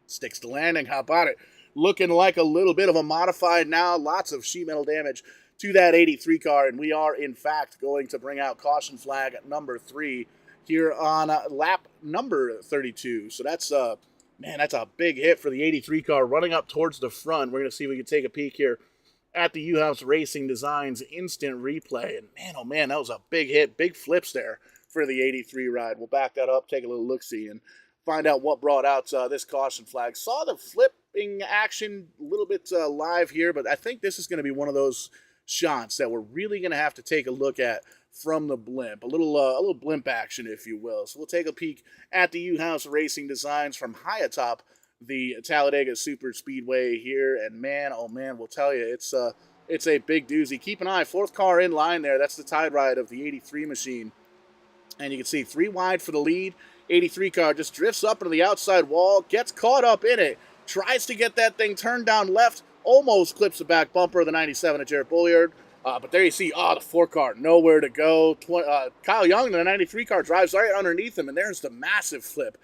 sticks to landing. How about it? Looking like a little bit of a modified now. Lots of sheet metal damage to that 83 car, and we are, in fact, going to bring out caution flag number 3 here on lap number 32. So that's, man, that's a big hit for the 83 car running up towards the front. We're going to see if we can take a peek here at the U-House Racing Designs instant replay. And man, oh man, that was a big hit. Big flips there for the 83 ride. We'll back that up, take a little look-see, and find out what brought out this caution flag. Saw the flipping action a little bit live here, but I think this is going to be one of those shots that we're really going to have to take a look at from the blimp. A little blimp action, if you will. So we'll take a peek at the U-House Racing Designs from high atop the Talladega Super Speedway here, and man, oh man, we'll tell you, it's a big doozy. Keep an eye, 4th car in line there. That's the tide ride of the 83 machine, and you can see 3 wide for the lead. 83 car just drifts up into the outside wall, gets caught up in it, tries to get that thing turned down left, almost clips the back bumper of the 97 of Jarrett Bulliard. But there you see, the 4 car, nowhere to go. Kyle Young, the 93 car, drives right underneath him, and there's the massive flip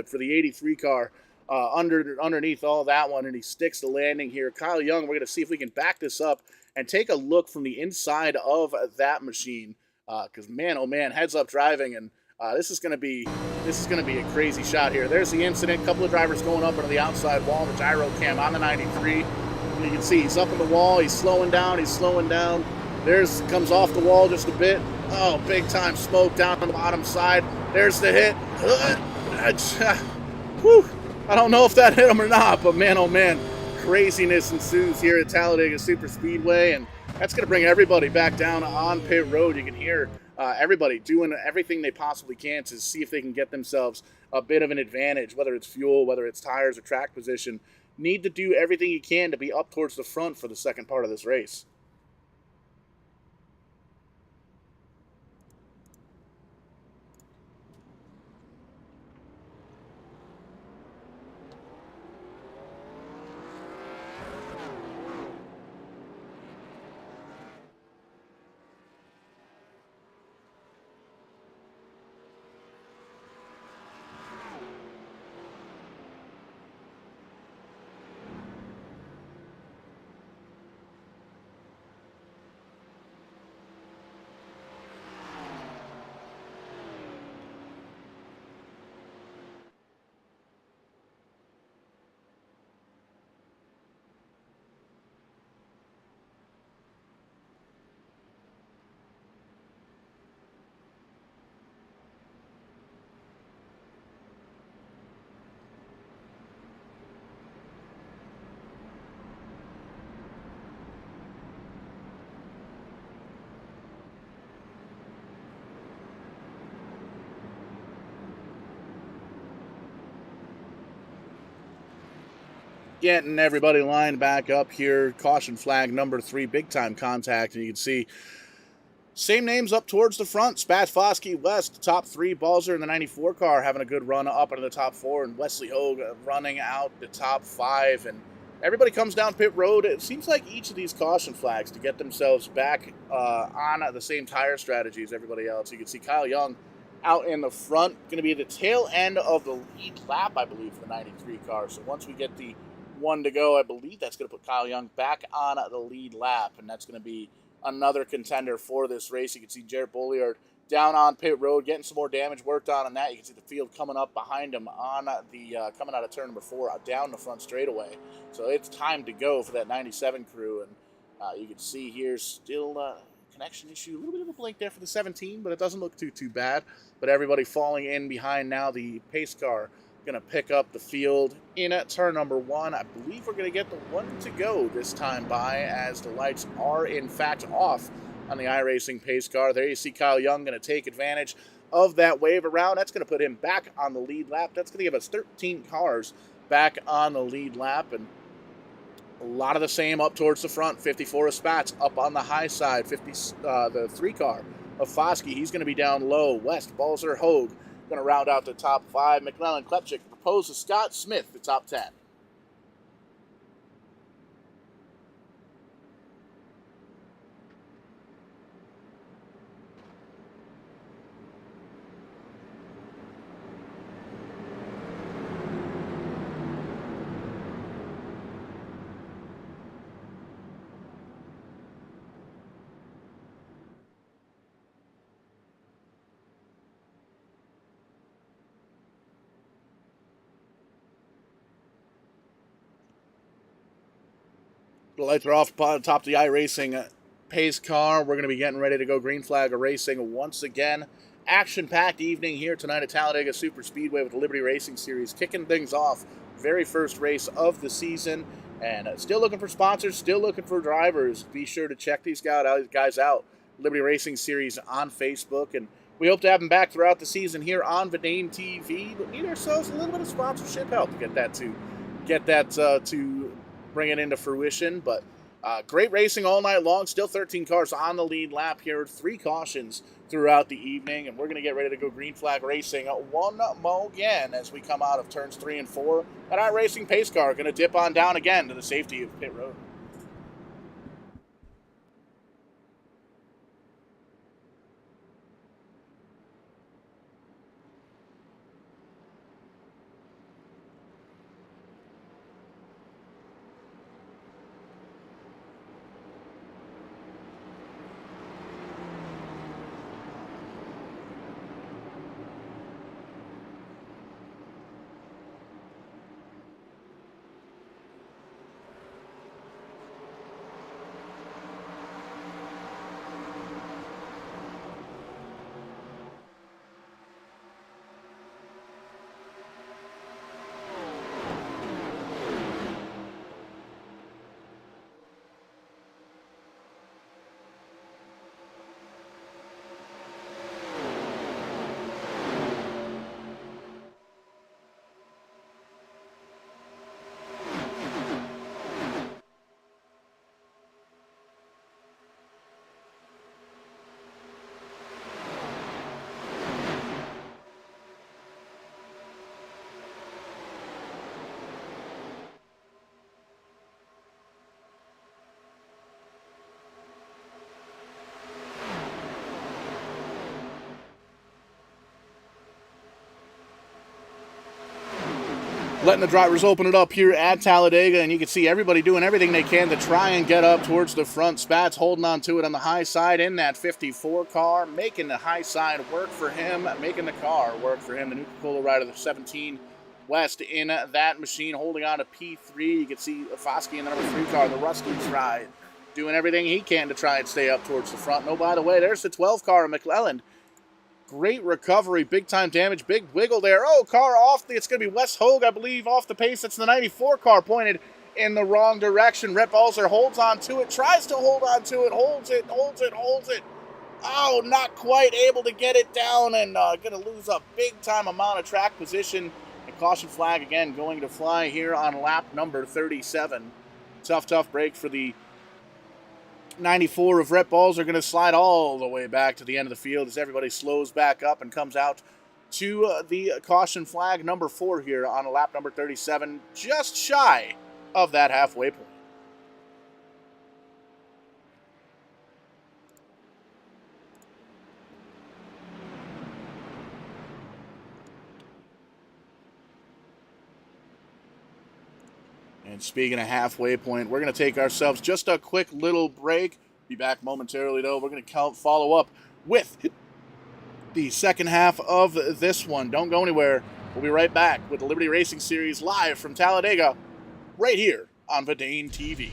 for the 83 car underneath all that one, and he sticks the landing here. Kyle Young, we're going to see if we can back this up and take a look from the inside of that machine, because man, oh man, heads up driving, and this is going to be a crazy shot here. There's the incident. A couple of drivers going up into the outside wall, the gyro cam on the 93. And you can see he's up in the wall. He's slowing down. There's comes off the wall just a bit. Oh, big time smoke down on the bottom side. There's the hit. Whew. I don't know if that hit him or not, but man, oh man, craziness ensues here at Talladega Super Speedway, and that's going to bring everybody back down on pit road. You can hear everybody doing everything they possibly can to see if they can get themselves a bit of an advantage, whether it's fuel, whether it's tires or track position. Need to do everything you can to be up towards the front for the second part of this race. Getting everybody lined back up here. Caution flag number 3, big time contact. And you can see same names up towards the front. Spat Foskey West, top 3. Balzer in the 94 car having a good run up into the top 4. And Wesley Hogue running out the top 5. And everybody comes down pit road. It seems like each of these caution flags to get themselves back on the same tire strategy as everybody else. You can see Kyle Young out in the front. Going to be the tail end of the lead lap, I believe, for the 93 car. So once we get the 1 to go, I believe that's going to put Kyle Young back on the lead lap, and that's going to be another contender for this race. You can see Jarrett Bolliard down on pit road, getting some more damage worked on that. You can see the field coming up behind him on the coming out of turn number 4 down the front straightaway. So it's time to go for that 97 crew, and you can see here still connection issue, a little bit of a blink there for the 17, but it doesn't look too bad. But everybody falling in behind now. The pace car going to pick up the field in at turn number 1. I believe we're going to get the 1 to go this time by, as the lights are in fact off on the iRacing pace car. There you see Kyle Young going to take advantage of that wave around. That's going to put him back on the lead lap. That's going to give us 13 cars back on the lead lap, and a lot of the same up towards the front. 54 of Spats up on the high side. The 3 car of Foskey, he's going to be down low. West, Balzer, Hogue going to round out the top 5. McClellan, Klepchik proposes Scott Smith, the top 10. The lights are off on top of the iRacing pace car. We're going to be getting ready to go green flag racing once again. Action-packed evening here tonight at Talladega Super Speedway with the Liberty Racing Series, kicking things off. Very first race of the season, and still looking for sponsors, still looking for drivers. Be sure to check these guys out. Liberty Racing Series on Facebook, and we hope to have them back throughout the season here on Vidane TV. But need ourselves a little bit of sponsorship help to get that to bring it into fruition. But great racing all night long. Still 13 cars on the lead lap here. 3 cautions throughout the evening, and we're going to get ready to go green flag racing one more again as we come out of turns 3 and 4. And our racing pace car going to dip on down again to the safety of pit road. letting the drivers open it up here at Talladega, and you can see everybody doing everything they can to try and get up towards the front. Spats holding on to it on the high side in that 54 car, making the high side work for him, making the car work for him. The Nuka-Cola rider, the 17 West in that machine, holding on to P3. You can see Foskey in the number 3 car, the Rusty's ride, doing everything he can to try and stay up towards the front. No, by the way, there's the 12 car of McClelland. Great recovery, big-time damage, big wiggle there. Oh, car off. It's going to be Wes Hogue, I believe, off the pace. That's the 94 car pointed in the wrong direction. Rhett Balzer holds on to it, tries to hold on to it, holds it. Oh, not quite able to get it down, and going to lose a big-time amount of track position. And caution flag, again, going to fly here on lap number 37. Tough break for the 94 of Rhett Balzer, going to slide all the way back to the end of the field as everybody slows back up and comes out to the caution flag number 4 here on lap number 37, just shy of that halfway point. And speaking of halfway point, we're going to take ourselves just a quick little break. Be back momentarily, though. We're going to follow up with the second half of this one. Don't go anywhere. We'll be right back with the Liberty Racing Series live from Talladega, right here on Verdane TV.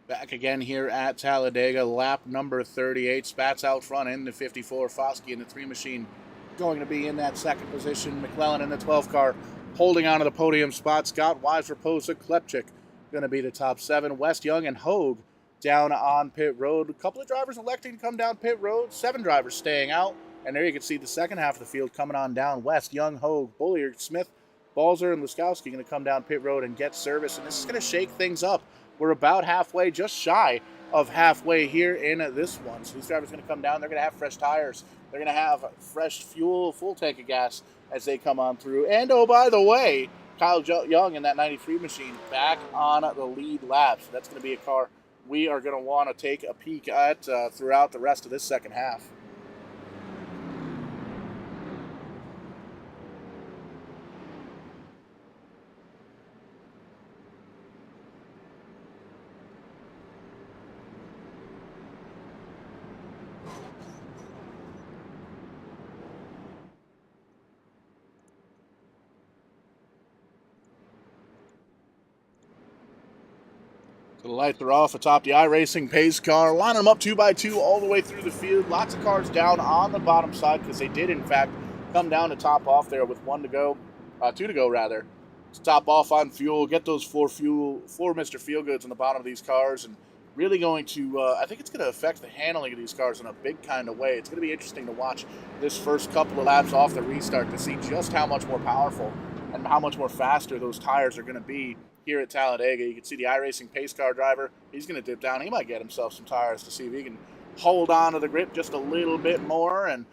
Back again here at Talladega, lap number 38. Spats out front in the 54. Foskey in the 3 machine going to be in that second position. McClelland in the 12 car holding on to the podium spot. Scott Wise, Raposa, Klepchik going to be the top 7. West Young and Hogue down on pit road. A couple of drivers electing to come down pit road. 7 drivers staying out. And there you can see the second half of the field coming on down. West, Young, Hogue, Bulliard, Smith, Balzer, and Luskowski going to come down pit road and get service. And this is going to shake things up. We're about halfway, just shy of halfway here in this one. So these drivers are going to come down. They're going to have fresh tires. They're going to have fresh fuel, full tank of gas as they come on through. And, oh, by the way, Kyle Young in that 93 machine back on the lead lap. So that's going to be a car we are going to want to take a peek at throughout the rest of this second half. The lights are off atop the iRacing pace car. Line them up 2x2 all the way through the field. Lots of cars down on the bottom side because they did, in fact, come down to top off there with 2 to go, to top off on fuel. Get those 4 Mr. Feelgoods on the bottom of these cars, and really going to, I think it's going to affect the handling of these cars in a big kind of way. It's going to be interesting to watch this first couple of laps off the restart to see just how much more powerful and how much more faster those tires are going to be here at Talladega. You can see the iRacing pace car driver. He's going to dip down. He might get himself some tires to see if he can hold on to the grip just a little bit more. And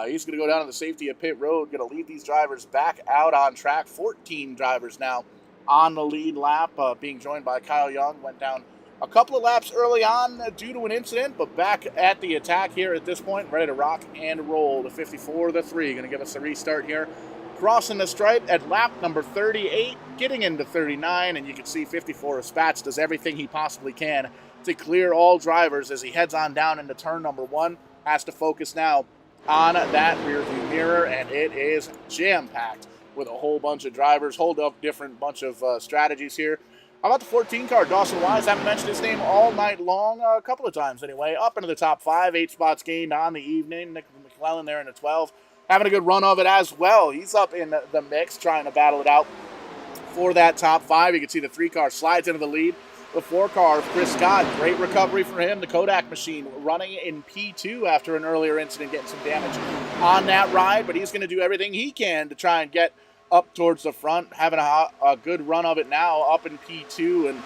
he's going to go down to the safety of pit road, going to lead these drivers back out on track. 14 drivers now on the lead lap, being joined by Kyle Young. Went down a couple of laps early on due to an incident, but back at the attack here at this point, ready to rock and roll. The 54, the 3, going to give us a restart here crossing the stripe at lap number 38, getting into 39, and you can see 54 of Spats does everything he possibly can to clear all drivers as he heads on down into turn number 1. Has to focus now on that rear view mirror, and it is jam-packed with a whole bunch of drivers, hold up different bunch of strategies here. How about the 14 car, Dawson Wise? I haven't mentioned his name all night long, a couple of times anyway. Up into the top 5, 8 spots gained on the evening. Nick McClellan there in the 12, having a good run of it as well. He's up in the mix, trying to battle it out for that top 5. You can see the 3 car slides into the lead. The 4 car of Chris Scott, great recovery for him. The Kodak machine running in P2 after an earlier incident, getting some damage on that ride, but he's going to do everything he can to try and get up towards the front, having a good run of it now, up in P2 and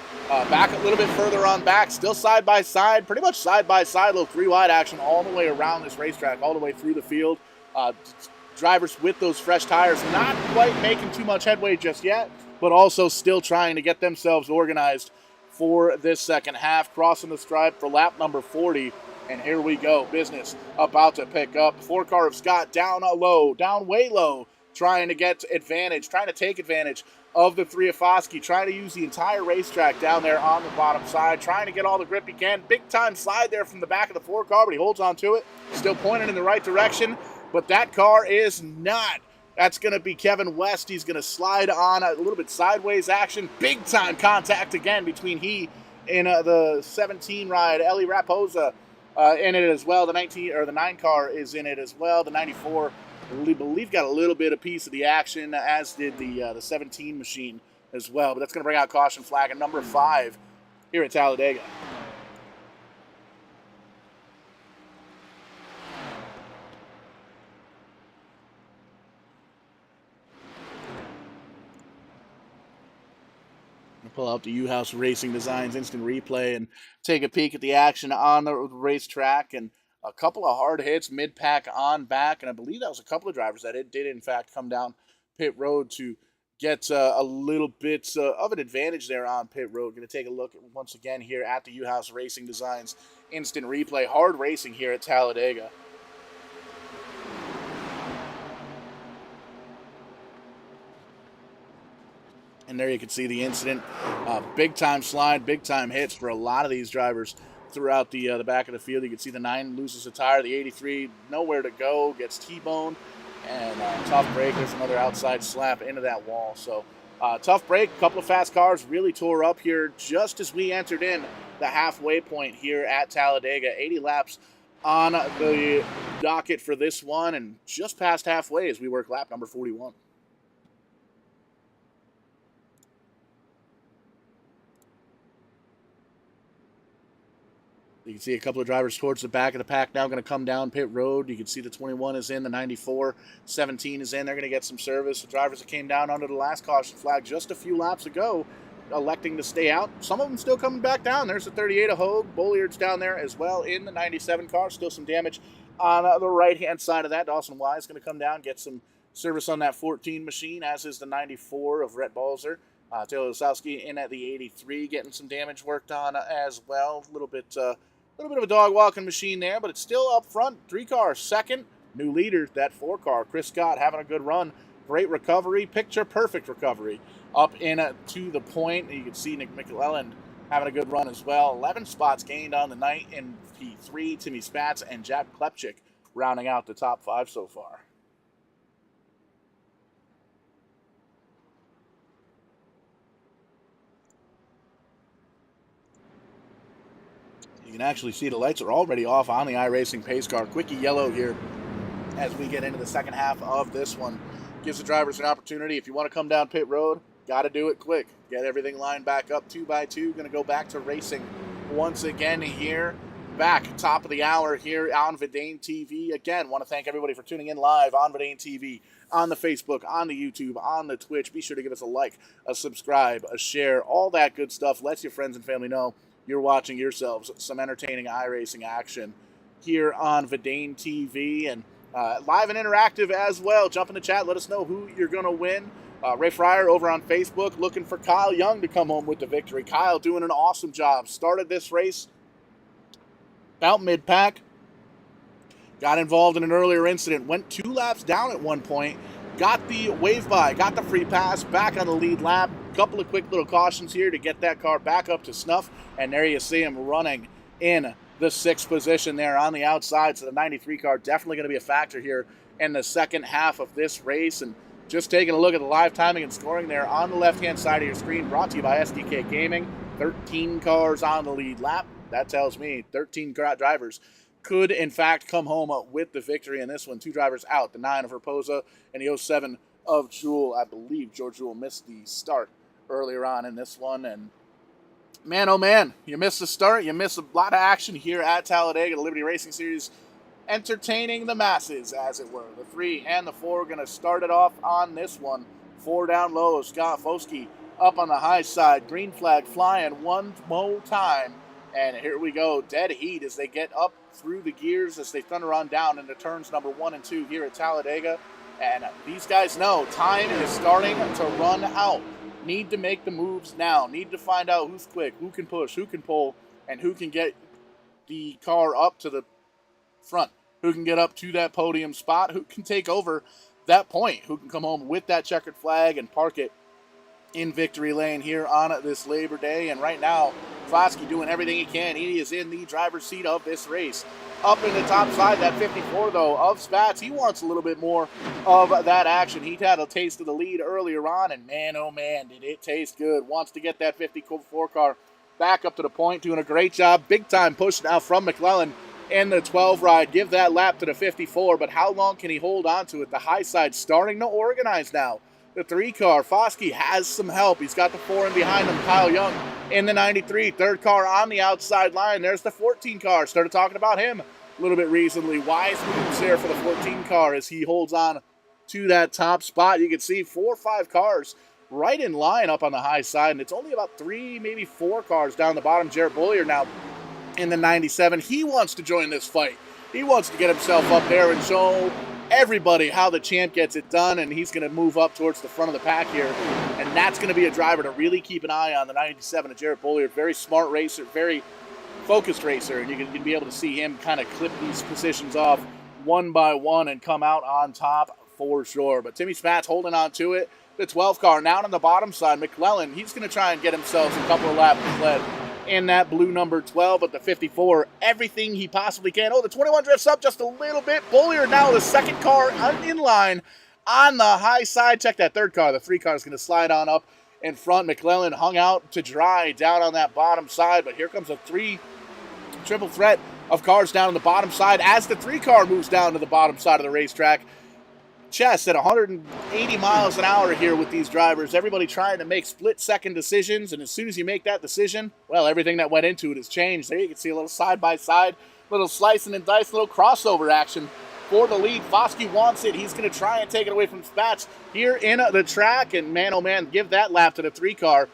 back a little bit further on back, still side by side, pretty much side by side, little 3-wide action all the way around this racetrack, all the way through the field. Drivers with those fresh tires not quite making too much headway just yet, but also still trying to get themselves organized for this second half, crossing the stripe for lap number 40. And here we go, business about to pick up. 4 car of Scott down low, down way low, trying to get advantage, trying to take advantage of the 3 of Foskey, trying to use the entire racetrack down there on the bottom side, trying to get all the grip he can. Big time slide there from the back of the 4 car, but he holds on to it, still pointing in the right direction, but that car is not. That's going to be Kevin West. He's going to slide on a little bit sideways action. Big time contact again between he and the 17 ride, Eli Raposa, in it as well. The 9 car is in it as well. The 94, I believe, got a little bit of piece of the action, as did the 17 machine as well. But that's going to bring out caution flag at number 5 here at Talladega. Pull out the U-House Racing Designs instant replay and take a peek at the action on the racetrack, and a couple of hard hits mid-pack on back, and I believe that was a couple of drivers that did in fact come down pit road to get a little bit of an advantage there on pit road. Going to take a look once again here at the U-House Racing Designs instant replay. Hard racing here at Talladega. And there you can see the incident. Big-time slide, big-time hits for a lot of these drivers throughout the back of the field. You can see the 9 loses a tire. The 83, nowhere to go, gets T-boned. And tough break. There's another outside slap into that wall. So tough break. A couple of fast cars really tore up here just as we entered in the halfway point here at Talladega. 80 laps on the docket for this one, and just past halfway as we work lap number 41. You can see a couple of drivers towards the back of the pack now going to come down pit road. You can see the 21 is in, the 94, 17 is in. They're going to get some service. The drivers that came down under the last caution flag just a few laps ago electing to stay out. Some of them still coming back down. There's the 38 of Hogue. Bolliard's down there as well in the 97 car. Still some damage on the right-hand side of that. Dawson Wise going to come down, get some service on that 14 machine, as is the 94 of Rhett Balzer. Taylor Lasowski in at the 83, getting some damage worked on as well. A little bit of a dog walking machine there, but it's still up front. 3 cars second. New leader, that 4 car. Chris Scott having a good run. Great recovery. Picture perfect recovery. Up in to the point. You can see Nick McClellan having a good run as well. 11 spots gained on the night in P3. Timmy Spats and Jack Klepchik rounding out the top 5 so far. You can actually see the lights are already off on the iRacing pace car. Quickie yellow here as we get into the second half of this one. Gives the drivers an opportunity. If you want to come down pit road, got to do it quick. Get everything lined back up 2 by 2. Going to go back to racing once again here. Back top of the hour here on Verdane TV. Again, want to thank everybody for tuning in live on Verdane TV, on the Facebook, on the YouTube, on the Twitch. Be sure to give us a like, a subscribe, a share, all that good stuff. Let your friends and family know you're watching yourselves some entertaining iRacing action here on Verdane TV, and live and interactive as well. Jump in the chat. Let us know who you're going to win. Ray Fryer over on Facebook looking for Kyle Young to come home with the victory. Kyle doing an awesome job. Started this race about mid-pack. Got involved in an earlier incident. Went 2 laps down at one point got the wave by, got the free pass, back on the lead lap. Couple of quick little cautions here to get that car back up to snuff, and there you see him running in the 6th position there on the outside. So the 93 car definitely going to be a factor here in the second half of this race. And just taking a look at the live timing and scoring there on the left-hand side of your screen, brought to you by SDK Gaming. 13 cars on the lead lap. That tells me 13 drivers could, in fact, come home with the victory in this one. 2 drivers out, the 9 of Raposa and the 07 of Jewel. I believe George Jewel missed the start earlier on in this one. And man, oh man, you missed the start. You missed a lot of action here at Talladega, the Liberty Racing Series, entertaining the masses, as it were. The 3 and the 4 are going to start it off on this one. 4 down low, Scott Foskey up on the high side. Green flag flying one more time. And here we go, dead heat as they get up through the gears as they thunder on down into turns number 1 and 2 here at Talladega. And these guys know time is starting to run out. Need to make the moves now. Need to find out who's quick, who can push, who can pull, and who can get the car up to the front, who can get up to that podium spot, who can take over that point, who can come home with that checkered flag and park it in victory lane here on this Labor Day. And right now, Foskey doing everything he can. He is in the driver's seat of this race. Up in the top side, that 54, though, of Spatz. He wants a little bit more of that action. He had a taste of the lead earlier on, and man, oh man, did it taste good. Wants to get that 54 car back up to the point, doing a great job. Big time push now from McClellan in the 12 ride. Give that lap to the 54, but how long can he hold on to it? The high side starting to organize now. The 3 car, Foskey has some help. He's got the 4 in behind him, Kyle Young in the 93. 3rd car on the outside line. There's the 14 car. Started talking about him a little bit recently. Wise moves there for the 14 car as he holds on to that top spot. You can see 4 or 5 cars right in line up on the high side, and it's only about 3, maybe 4 cars down the bottom. Jarrett Bollier now in the 97. He wants to join this fight. He wants to get himself up there and show everybody how the champ gets it done, and he's going to move up towards the front of the pack here, and that's going to be a driver to really keep an eye on, the 97 of Jarrett Bollier. Very smart racer, very focused racer, and you can be able to see him kind of clip these positions off one by one and come out on top for sure. But Timmy Spatz holding on to it. The 12 car now on the bottom side. McClellan, he's going to try and get himself a couple of laps led in that blue number 12, but the 54, everything he possibly can. Oh, the 21 drifts up just a little bit. Bollier now the 2nd car in line on the high side. Check that 3rd car. The 3 car is going to slide on up in front. McClellan hung out to dry down on that bottom side, but here comes a 3 triple threat of cars down on the bottom side as the 3 car moves down to the bottom side of the racetrack. Chess at 180 miles an hour here with these drivers. Everybody trying to make split-second decisions, and as soon as you make that decision, well, everything that went into it has changed. There you can see a little side-by-side, little slicing and dice, little crossover action for the lead. Foskey wants it. He's going to try and take it away from Spatz here in the track, and man, oh man, give that lap to the 3 car.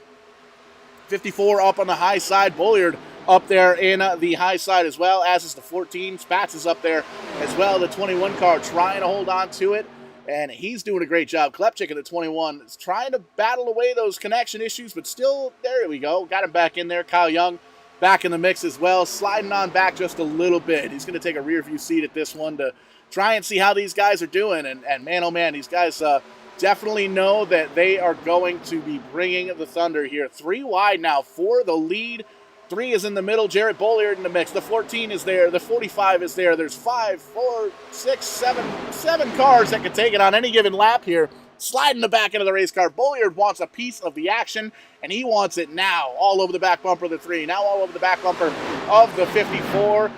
54 up on the high side. Bolliard up there in the high side as well, as is the 14. Spatz is up there as well. The 21 car trying to hold on to it, and he's doing a great job. Klepchik in the 21 is trying to battle away those connection issues, but still, there we go. Got him back in there. Kyle Young back in the mix as well, sliding on back just a little bit. He's going to take a rear view seat at this one to try and see how these guys are doing. And man, oh man, these guys definitely know that they are going to be bringing the thunder here. 3 wide now for the lead. 3 is in the middle. Jarrett Bollier in the mix. The 14 is there. The 45 is there. There's 5, 4, 6, 7 cars that can take it on any given lap here. Sliding the back end of the race car. Bollier wants a piece of the action, and he wants it now. All over the back bumper of the 3. Now all over the back bumper of the 54.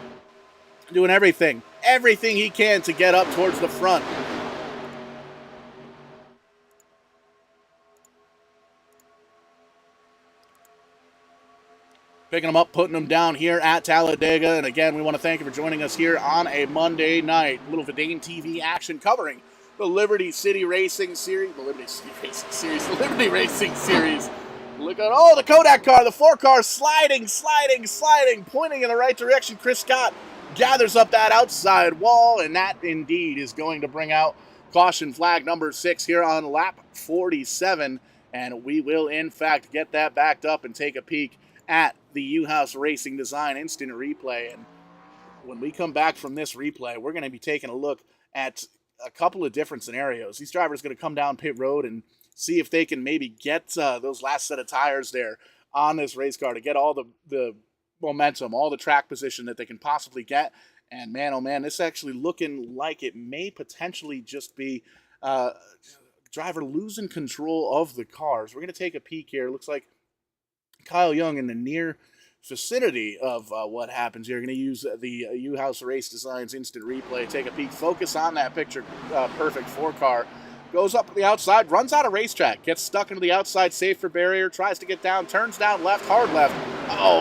Doing everything he can to get up towards the front. Picking them up, putting them down here at Talladega. And again, we want to thank you for joining us here on a Monday night. A little Verdane TV action covering the Liberty City Racing Series. The Liberty City Racing Series. The Liberty Racing Series. Look at, oh, the Kodak car, the 4 car sliding, pointing in the right direction. Chris Scott gathers up that outside wall, and that indeed is going to bring out caution flag number 6 here on lap 47. And we will, in fact, get that backed up and take a peek at the U-House Racing Design instant replay. And when we come back from this replay, we're going to be taking a look at a couple of different scenarios. These drivers going to come down pit road and see if they can maybe get those last set of tires there on this race car to get all the momentum, all the track position that they can possibly get. And man, oh man, this is actually looking like it may potentially just be driver losing control of the cars. We're going to take a peek here. It looks like Kyle Young in the near vicinity of what happens here. Going to use the U-House Race Designs instant replay. Take a peek. Focus on that picture perfect 4-car. Goes up to the outside, runs out of racetrack, gets stuck into the outside safer barrier, tries to get down, turns down left, hard left,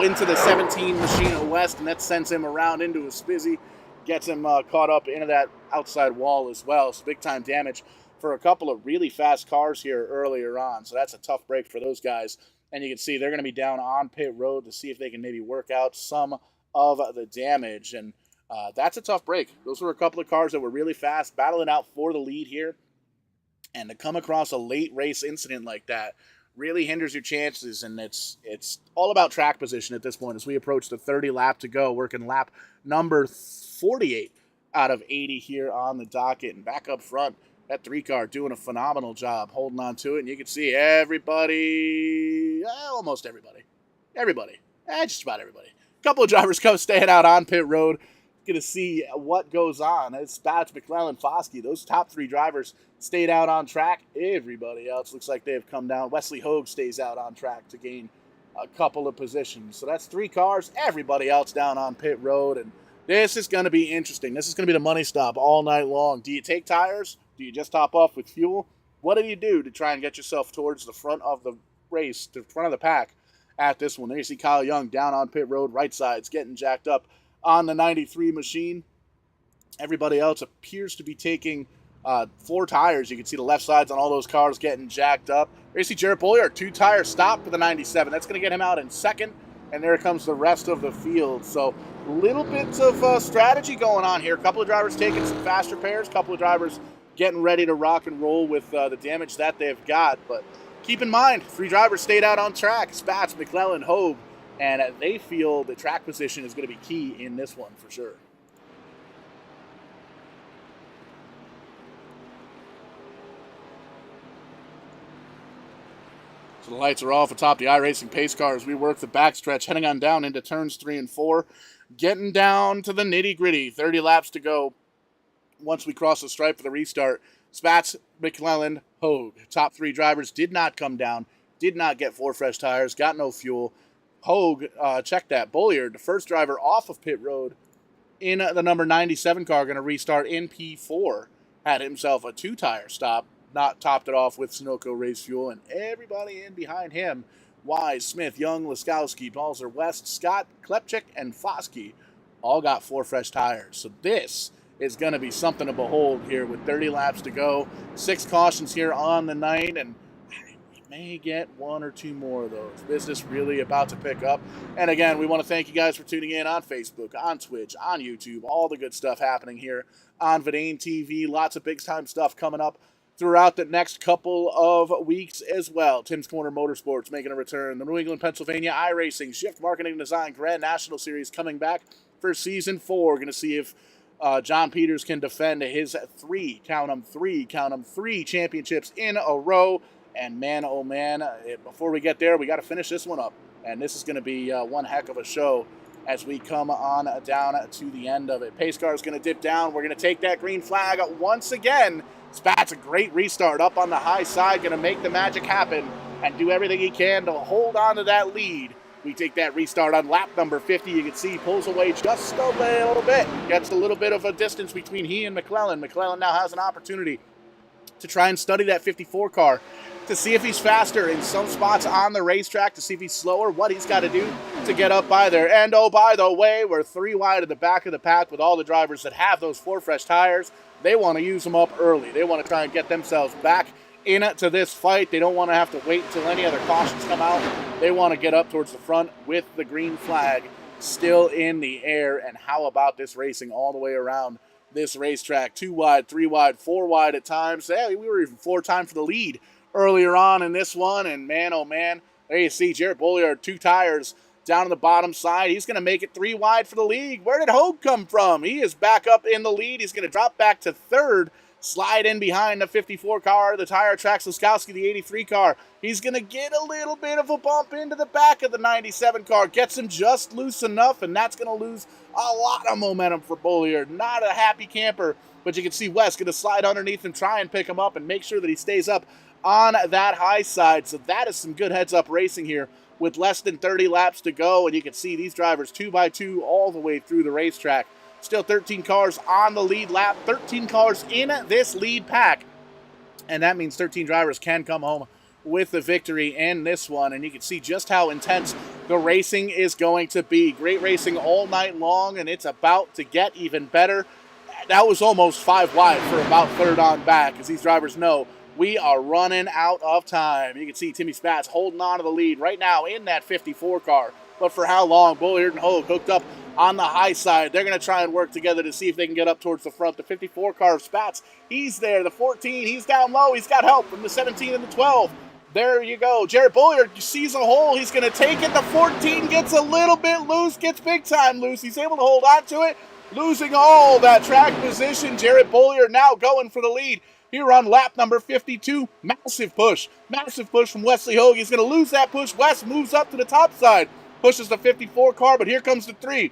into the 17 Machina West, and that sends him around into a spizzy, gets him caught up into that outside wall as well. So big time damage for a couple of really fast cars here earlier on. So that's a tough break for those guys. And you can see they're going to be down on pit road to see if they can maybe work out some of the damage. And that's a tough break. Those were a couple of cars that were really fast, battling out for the lead here. And to come across a late race incident like that really hinders your chances, and it's all about track position at this point as we approach the 30 lap to go, working lap number 48 out of 80 here on the docket. And back up front, that 3-car doing a phenomenal job holding on to it, and you can see everybody, almost everybody, just about everybody. A couple of drivers staying out on pit road, going to see what goes on. It's Spatz, McClellan, Foskey. Those top 3 drivers stayed out on track. Everybody else looks like they've come down. Wesley Hogue stays out on track to gain a couple of positions. So that's 3 cars. Everybody else down on pit road. And this is going to be interesting. This is going to be the money stop all night long. Do you take tires? Do you just top off with fuel? What do you do to try and get yourself towards the front of the race, the front of the pack at this one? There you see Kyle Young down on pit road, right side's getting jacked up on the 93 machine. Everybody else appears to be taking 4 tires. You can see the left sides on all those cars getting jacked up. There you see Jarrett Bollier, 2-tire stop for the 97. That's going to get him out in second. And there comes the rest of the field. So little bits of strategy going on here. A couple of drivers taking some fast repairs. A couple of drivers getting ready to rock and roll with the damage that they've got. But keep in mind, 3 drivers stayed out on track. Spatz, McClellan, Hogue. And they feel the track position is going to be key in this one for sure. So the lights are off atop the iRacing pace car as we work the backstretch, heading on down into turns 3 and 4. Getting down to the nitty-gritty. 30 laps to go once we cross the stripe for the restart. Spatz, McClellan, Hogue. Top 3 drivers did not come down, did not get 4 fresh tires, got no fuel. Hogue, check that. Bollier, the first driver off of pit road in the number 97 car, going to restart in P4. Had himself a 2-tire stop, not topped it off with Sunoco race fuel, and everybody in behind him, Wise, Smith, Young, Laskowski, Balzer, West, Scott, Klepchik, and Foskey, all got 4 fresh tires. So this is going to be something to behold here with 30 laps to go. 6 cautions here on the night, and may get 1 or 2 more of those. Business really about to pick up. And again, we want to thank you guys for tuning in on Facebook, on Twitch, on YouTube, all the good stuff happening here on Verdane TV. Lots of big-time stuff coming up throughout the next couple of weeks as well. Tim's Corner Motorsports making a return. The New England, Pennsylvania iRacing Shift Marketing Design Grand National Series coming back for Season 4. Going to see if John Peters can defend his 3 championships in a row. And man, oh man, before we get there, we got to finish this one up. And this is going to be one heck of a show as we come on down to the end of it. Pace car is going to dip down. We're going to take that green flag once again. Spatz, a great restart up on the high side, going to make the magic happen and do everything he can to hold on to that lead. We take that restart on lap number 50. You can see he pulls away just a little bit. Gets a little bit of a distance between he and McClellan. McClellan now has an opportunity to try and study that 54 car to see if he's faster in some spots on the racetrack, to see if he's slower, what he's got to do to get up by there. And oh, by the way, we're 3 wide at the back of the pack with all the drivers that have those 4 fresh tires. They want to use them up early. They want to try and get themselves back into this fight. They don't want to have to wait until any other cautions come out. They want to get up towards the front with the green flag still in the air. And how about this racing all the way around this racetrack? 2 wide, 3 wide, 4 wide at times. Hey, we were even 4 times for the lead earlier on in this one, and man, oh man, there you see Jarrett Bollier, 2 tires down on the bottom side. He's going to make it 3 wide for the lead. Where did Hogue come from? He is back up in the lead. He's going to drop back to 3rd. slide in behind the 54 car, the Tire Tracks Laskowski, the 83 car. He's going to get a little bit of a bump into the back of the 97 car, gets him just loose enough, and that's going to lose a lot of momentum for Bolliard. Not a happy camper, but you can see West going to slide underneath and try and pick him up and make sure that he stays up on that high side. So that is some good heads-up racing here with less than 30 laps to go, and you can see these drivers 2x2 all the way through the racetrack. Still 13 cars on the lead lap, 13 cars in this lead pack. And that means 13 drivers can come home with the victory in this one. And you can see just how intense the racing is going to be. Great racing all night long, and it's about to get even better. That was almost 5 wide for about third on back, as these drivers know we are running out of time. You can see Timmy Spatz holding on to the lead right now in that 54 car. But for how long? Bolliard and Hogue hooked up on the high side. They're going to try and work together to see if they can get up towards the front. The 54 car of Spatz, he's there. The 14, he's down low. He's got help from the 17 and the 12. There you go. Jared Bolliard sees a hole. He's going to take it. The 14 gets a little bit loose, gets big time loose. He's able to hold on to it, losing all that track position. Jared Bolliard now going for the lead here on lap number 52. Massive push from Wesley Hogue. He's going to lose that push. West moves up to the top side, pushes the 54 car, but here comes the 3.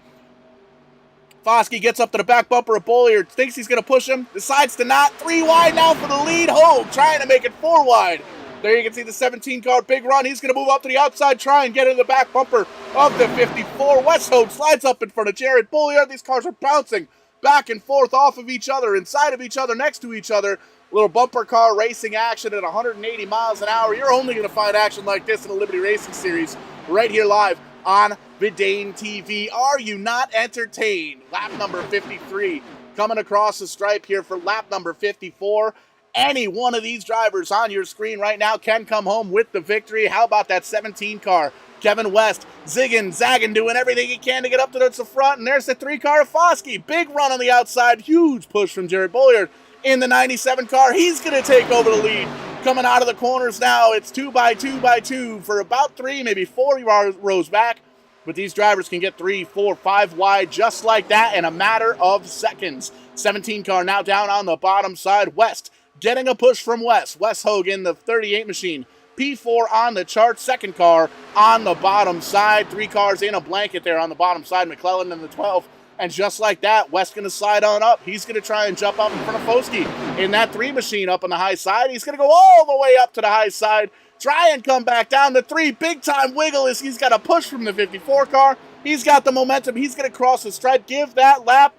Foskey gets up to the back bumper of Bolliard, thinks he's going to push him, decides to not. 3 wide now for the lead. Hogue trying to make it 4 wide. There you can see the 17 car, big run. He's going to move up to the outside, try and get into the back bumper of the 54. West Hogue slides up in front of Jared Bolliard. These cars are bouncing back and forth off of each other, inside of each other, next to each other. Little bumper car racing action at 180 miles an hour. You're only going to find action like this in a Liberty Racing Series right here live on Vidane TV. Are you not entertained? Lap number 53 coming across the stripe here for lap number 54. Any one of these drivers on your screen right now can come home with the victory. How about that 17 car? Kevin West zigging, zagging, doing everything he can to get up to the front. And there's the 3 car of Foskey. Big run on the outside. Huge push from Jared Bolliard in the 97 car. He's going to take over the lead. Coming out of the corners now, it's 2x2 for about 3, maybe 4 rows back. But these drivers can get 3, 4, 5 wide just like that in a matter of seconds. 17 car now down on the bottom side. West getting a push from West. West Hogue in the 38 machine. P4 on the chart. Second car on the bottom side. 3 cars in a blanket there on the bottom side. McClellan in the 12. And just like that, West going to slide on up. He's going to try and jump up in front of Foskey in that 3 machine up on the high side. He's going to go all the way up to the high side, try and come back down. The 3 big time wiggle is he's got a push from the 54 car. He's got the momentum. He's going to cross the stripe, give that lap.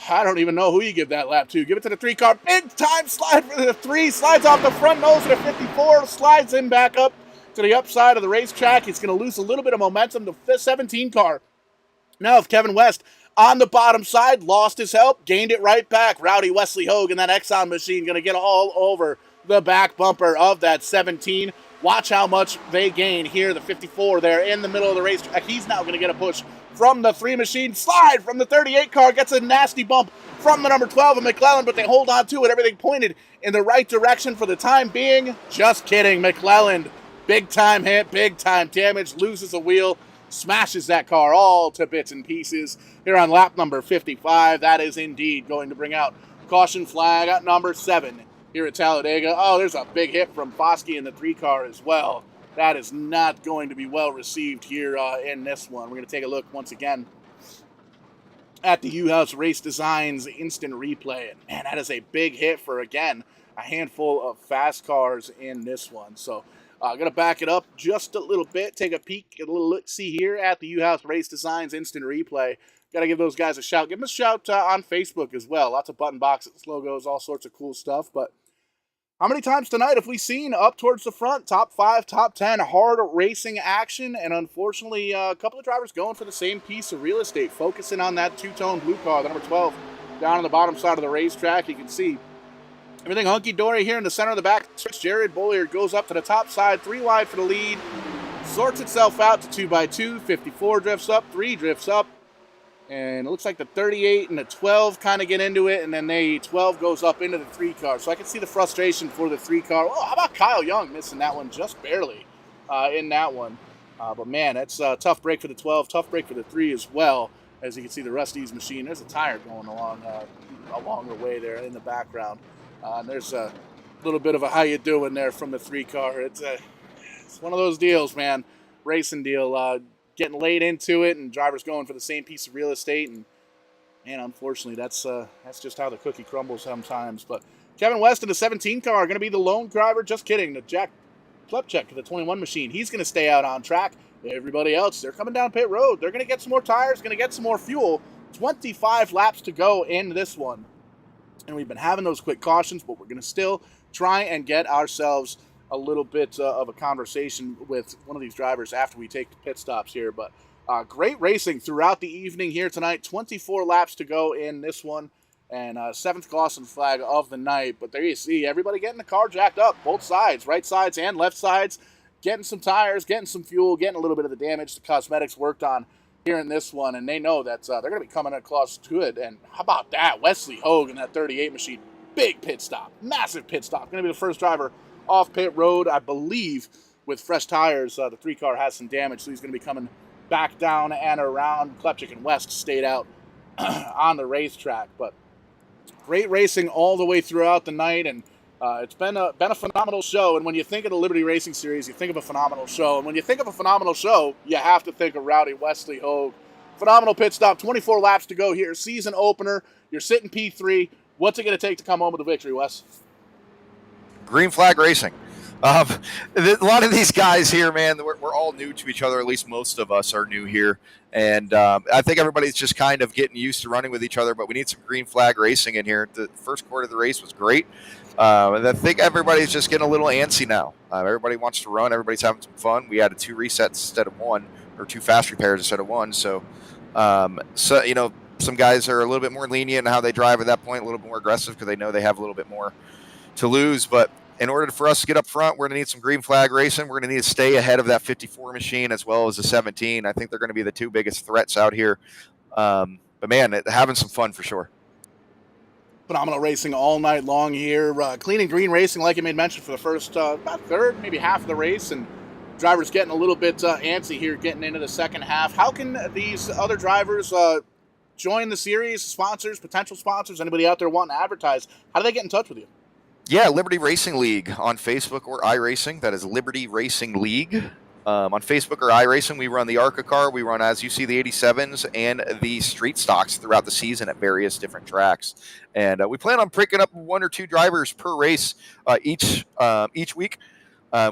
I don't even know who you give that lap to. Give it to the 3 car. Big time slide for the 3. Slides off the front nose of the 54. Slides in back up to the upside of the racetrack. He's going to lose a little bit of momentum. The 17 car. Now if Kevin West on the bottom side, lost his help, gained it right back. Rowdy Wesley Hogue and that Exxon machine going to get all over the back bumper of that 17. Watch how much they gain here. The 54 there in the middle of the racetrack. He's now going to get a push from the 3 machine. Slide from the 38 car. Gets a nasty bump from the number 12 of McClellan, but they hold on to it. Everything pointed in the right direction for the time being. Just kidding. McClellan, big time hit, big time damage, loses a wheel. Smashes that car all to bits and pieces here on lap number 55. That is indeed going to bring out caution flag at number 7 here at Talladega. Oh, there's a big hit from Foskey in the 3 car as well. That is not going to be well received here in this one. We're going to take a look once again at the U-House Race Designs instant replay. And man, that is a big hit for, again, a handful of fast cars in this one. So I'm going to back it up just a little bit, take a peek, a little look-see here at the U-House Race Designs Instant Replay. Got to give those guys a shout. Give them a shout on Facebook as well. Lots of button boxes, logos, all sorts of cool stuff. But how many times tonight have we seen up towards the front, top 5, top 10, hard racing action? And unfortunately, a couple of drivers going for the same piece of real estate, focusing on that 2-tone blue car, the number 12, down on the bottom side of the racetrack. You can see everything hunky-dory here in the center of the back. Jared Bolliard goes up to the top side, 3 wide for the lead. Sorts itself out to 2x2. 54 drifts up, 3 drifts up. And it looks like the 38 and the 12 kind of get into it, and then the 12 goes up into the 3 car. So I can see the frustration for the 3 car. Oh, how about Kyle Young missing that one just barely in that one. But man, that's a tough break for the 12, tough break for the 3 as well. As you can see the Rusty's machine, there's a tire going along the way there in the background. And there's a little bit of a how you doing there from the 3-car. It's one of those deals, man. Racing deal. Getting late into it, and drivers going for the same piece of real estate, and man, unfortunately, that's just how the cookie crumbles sometimes. But Kevin West in the 17 car going to be the lone driver. Just kidding. The Jack Klepchek, the 21 machine, he's going to stay out on track. Everybody else, they're coming down pit road. They're going to get some more tires, going to get some more fuel. 25 laps to go in this one. And we've been having those quick cautions, but we're going to still try and get ourselves a little bit of a conversation with one of these drivers after we take the pit stops here. But great racing throughout the evening here tonight. 24 laps to go in this one, and 7th caution flag of the night. But there you see everybody getting the car jacked up, both sides, right sides and left sides, getting some tires, getting some fuel, getting a little bit of the damage the cosmetics worked on here in this one, and they know that they're going to be coming across to it. And how about that? Wesley Hogue in that 38 machine. Big pit stop. Massive pit stop. Going to be the first driver off pit road, I believe, with fresh tires. The 3-car has some damage, so he's going to be coming back down and around. Klepchek and West stayed out on the racetrack. But great racing all the way throughout the night, and it's been a phenomenal show. And when you think of the Liberty Racing Series, you think of a phenomenal show. And when you think of a phenomenal show, you have to think of Rowdy Wesley Hogue. Phenomenal pit stop, 24 laps to go here. Season opener, you're sitting P3. What's it going to take to come home with a victory, Wes? Green flag racing. A lot of these guys here, man, we're all new to each other. At least most of us are new here. And I think everybody's just kind of getting used to running with each other, but we need some green flag racing in here. The first quarter of the race was great. And I think everybody's just getting a little antsy now. Everybody wants to run. Everybody's having some fun. We added 2 resets instead of 1, or 2 fast repairs instead of 1. So some guys are a little bit more lenient in how they drive at that point, a little bit more aggressive because they know they have a little bit more to lose. But in order for us to get up front, we're going to need some green flag racing. We're going to need to stay ahead of that 54 machine as well as the 17. I think they're going to be the 2 biggest threats out here. But, man, having some fun for sure. Phenomenal racing all night long here. Clean and green racing, like you made mention, for the first about third, maybe half of the race. And drivers getting a little bit antsy here getting into the second half. How can these other drivers join the series? Sponsors, potential sponsors, anybody out there wanting to advertise, how do they get in touch with you? Yeah, Liberty Racing League on Facebook or iRacing. That is Liberty Racing League. On Facebook or iRacing, we run the ARCA car. We run, as you see, the 87s and the street stocks throughout the season at various different tracks. And we plan on picking up 1 or 2 drivers per race each week.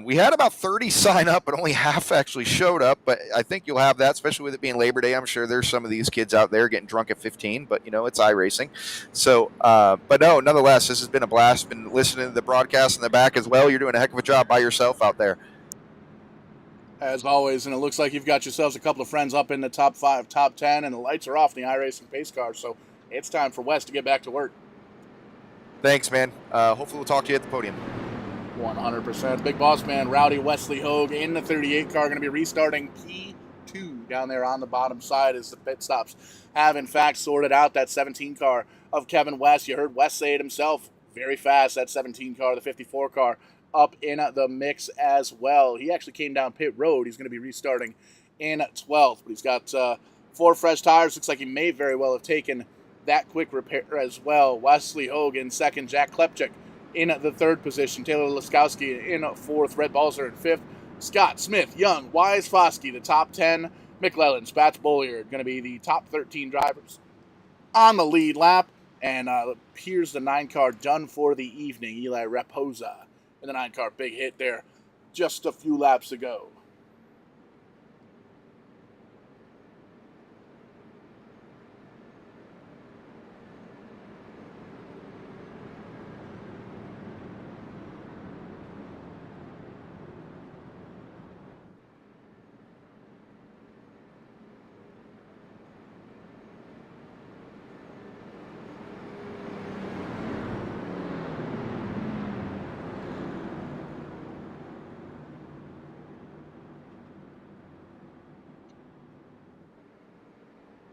We had about 30 sign up, but only half actually showed up. But I think you'll have that, especially with it being Labor Day. I'm sure there's some of these kids out there getting drunk at 15, but, it's iRacing. So, but no, nonetheless, this has been a blast. Been listening to the broadcast in the back as well. You're doing a heck of a job by yourself out there. As always, and it looks like you've got yourselves a couple of friends up in the top 5, top 10, and the lights are off in the iRacing pace car. So it's time for Wes to get back to work. Thanks, man. Hopefully we'll talk to you at the podium. 100%. Big boss man, Rowdy Wesley Hogue in the 38 car, going to be restarting P2 down there on the bottom side as the pit stops have, in fact, sorted out that 17 car of Kevin West. You heard Wes say it himself. Very fast, that 17 car, the 54 car, up in the mix as well. He actually came down pit road. He's going to be restarting in 12th, but he's got 4 fresh tires. Looks like he may very well have taken that quick repair as well. Wesley Hogue in second, Jack Klepchek in the third position, Taylor Laskowski in 4th, Red Balzer in 5th, Scott, Smith, Young, Wise, Foskey, the top 10, McLellan, Spats, Bolliard, going to be the top 13 drivers on the lead lap. And here's the 9 car done for the evening. Eli Raposa in the 9 car, big hit there. Just a few laps to go.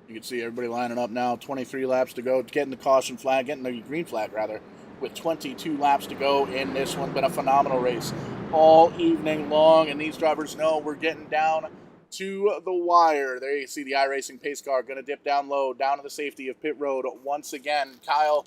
You can see everybody lining up now. 23 laps to go. Getting the caution flag, getting the green flag, rather, with 22 laps to go in this one. Been a phenomenal race all evening long, and these drivers know we're getting down to the wire. There you see the iRacing pace car going to dip down low, down to the safety of pit road once again. Kyle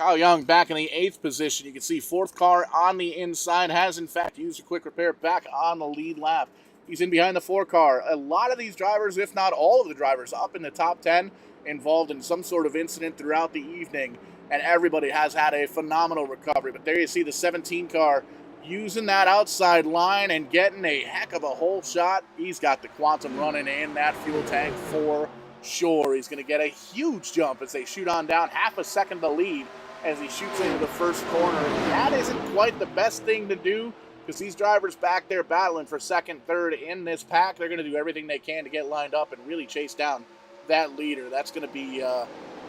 Kyle Young back in the 8th position. You can see 4th car on the inside has, in fact, used a quick repair back on the lead lap. He's in behind the 4 car. A lot of these drivers, if not all of the drivers, up in the top 10, involved in some sort of incident throughout the evening, and everybody has had a phenomenal recovery. But there you see the 17 car using that outside line and getting a heck of a hole shot. He's got the quantum running in that fuel tank for sure. He's going to get a huge jump as they shoot on down, half a second to lead as he shoots into the first corner. And that isn't quite the best thing to do, because these drivers back there battling for second, third in this pack, they're going to do everything they can to get lined up and really chase down that leader. That's going to be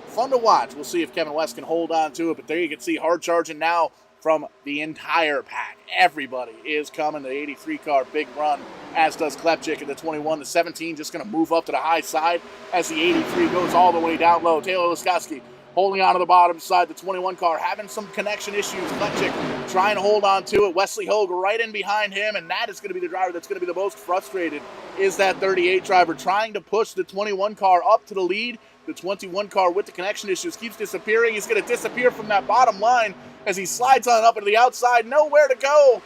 fun to watch. We'll see if Kevin West can hold on to it, but there you can see hard charging now from the entire pack. Everybody is coming. The 83 car, big run, as does Klepchik in the 21. The 17 just going to move up to the high side as the 83 goes all the way down low. Taylor Laskowski holding on to the bottom side. The 21 car having some connection issues. Klepchik trying to hold on to it. Wesley Hogue right in behind him, and that is going to be the driver that's going to be the most frustrated, is that 38 driver trying to push the 21 car up to the lead. The 21 car with the connection issues keeps disappearing. He's going to disappear from that bottom line as he slides on up into the outside. Nowhere to go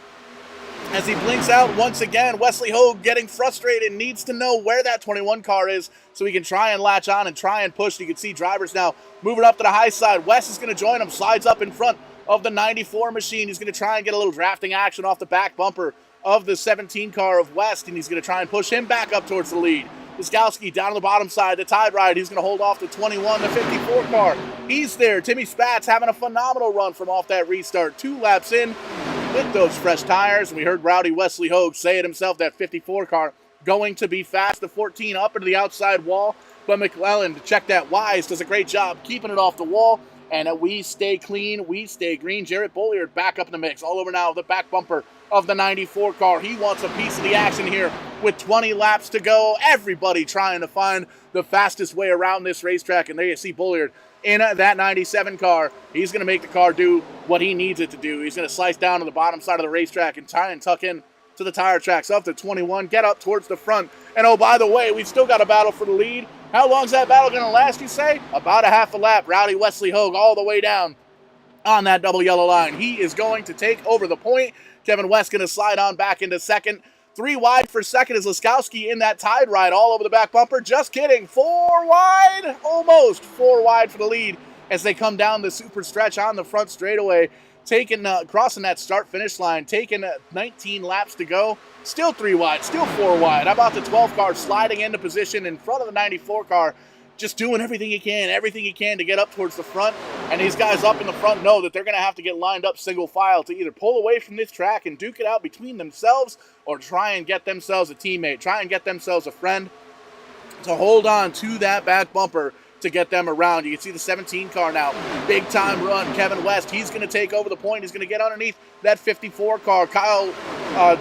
as he blinks out once again. Wesley Hogue getting frustrated, needs to know where that 21 car is so he can try and latch on and try and push. You can see drivers now moving up to the high side. West is going to join him, slides up in front of the 94 machine. He's going to try and get a little drafting action off the back bumper of the 17 car of West, and he's going to try and push him back up towards the lead. Laskowski down on the bottom side, the tide ride. He's going to hold off the 21, the 54 car. He's there. Timmy Spatz having a phenomenal run from off that restart. 2 laps in with those fresh tires. And we heard Rowdy Wesley Hogue say it himself, that 54 car going to be fast. The 14 up into the outside wall. But McClellan, to check that Wise, does a great job keeping it off the wall. And we stay clean, we stay green. Jarrett Bolliard back up in the mix. All over now the back bumper of the 94 car. He wants a piece of the action here with 20 laps to go. Everybody trying to find the fastest way around this racetrack. And there you see Bolliard in that 97 car. He's going to make the car do what he needs it to do. He's going to slice down to the bottom side of the racetrack and try and tuck in to the tire tracks up to 21. Get up towards the front. And oh, by the way, we've still got a battle for the lead. How long's that battle going to last, you say? About a half a lap. Rowdy Wesley Hogue all the way down on that double yellow line. He is going to take over the point. Kevin West going to slide on back into second. 3 wide for second is Laskowski in that tide ride all over the back bumper. Just kidding. 4 wide. Almost 4 wide for the lead as they come down the super stretch on the front straightaway. Crossing that start-finish line, taking 19 laps to go. Still 3 wide, still 4 wide. How about the 12 car sliding into position in front of the 94 car, just doing everything he can to get up towards the front. And these guys up in the front know that they're going to have to get lined up single file to either pull away from this track and duke it out between themselves, or try and get themselves a teammate, try and get themselves a friend to hold on to that back bumper to get them around. You can see the 17 car now. Big time run. Kevin West, he's going to take over the point. He's going to get underneath that 54 car. Kyle,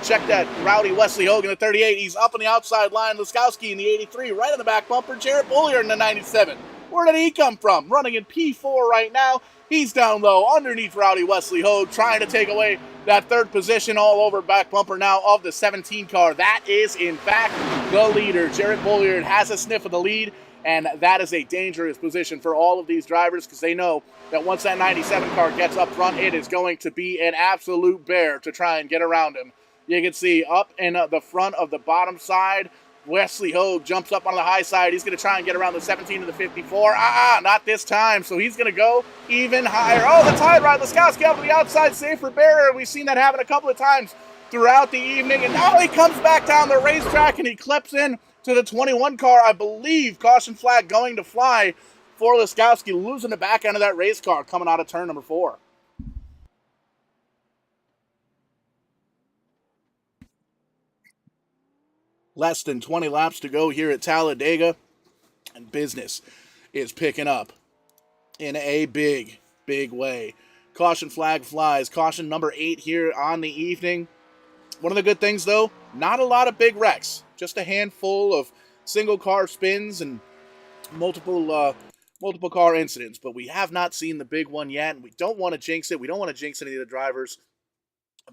check that. Rowdy Wesley Hogue in the 38. He's up on the outside line. Laskowski in the 83, right on the back bumper. Jarrett Bolliard in the 97. Where did he come from? Running in P4 right now. He's down low underneath Rowdy Wesley Hogue, trying to take away that third position all over back bumper now of the 17 car. That is, in fact, the leader. Jarrett Bolliard has a sniff of the lead. And that is a dangerous position for all of these drivers, because they know that once that 97 car gets up front, it is going to be an absolute bear to try and get around him. You can see up in the front of the bottom side, Wesley Hogue jumps up on the high side. He's going to try and get around the 17 to the 54. Not this time. So he's going to go even higher. Oh, the tide ride. Laskowski up to the outside, safer barrier. We've seen that happen a couple of times throughout the evening. And now he comes back down the racetrack and he clips in to the 21 car. I believe caution flag going to fly for Laskowski, losing the back end of that race car coming out of turn number 4. Less than 20 laps to go here at Talladega, and business is picking up in a big, big way. Caution flag flies. Caution number 8 here on the evening. One of the good things, though, not a lot of big wrecks. Just a handful of single car spins and multiple car incidents. But we have not seen the big one yet, and we don't want to jinx it. We don't want to jinx any of the drivers.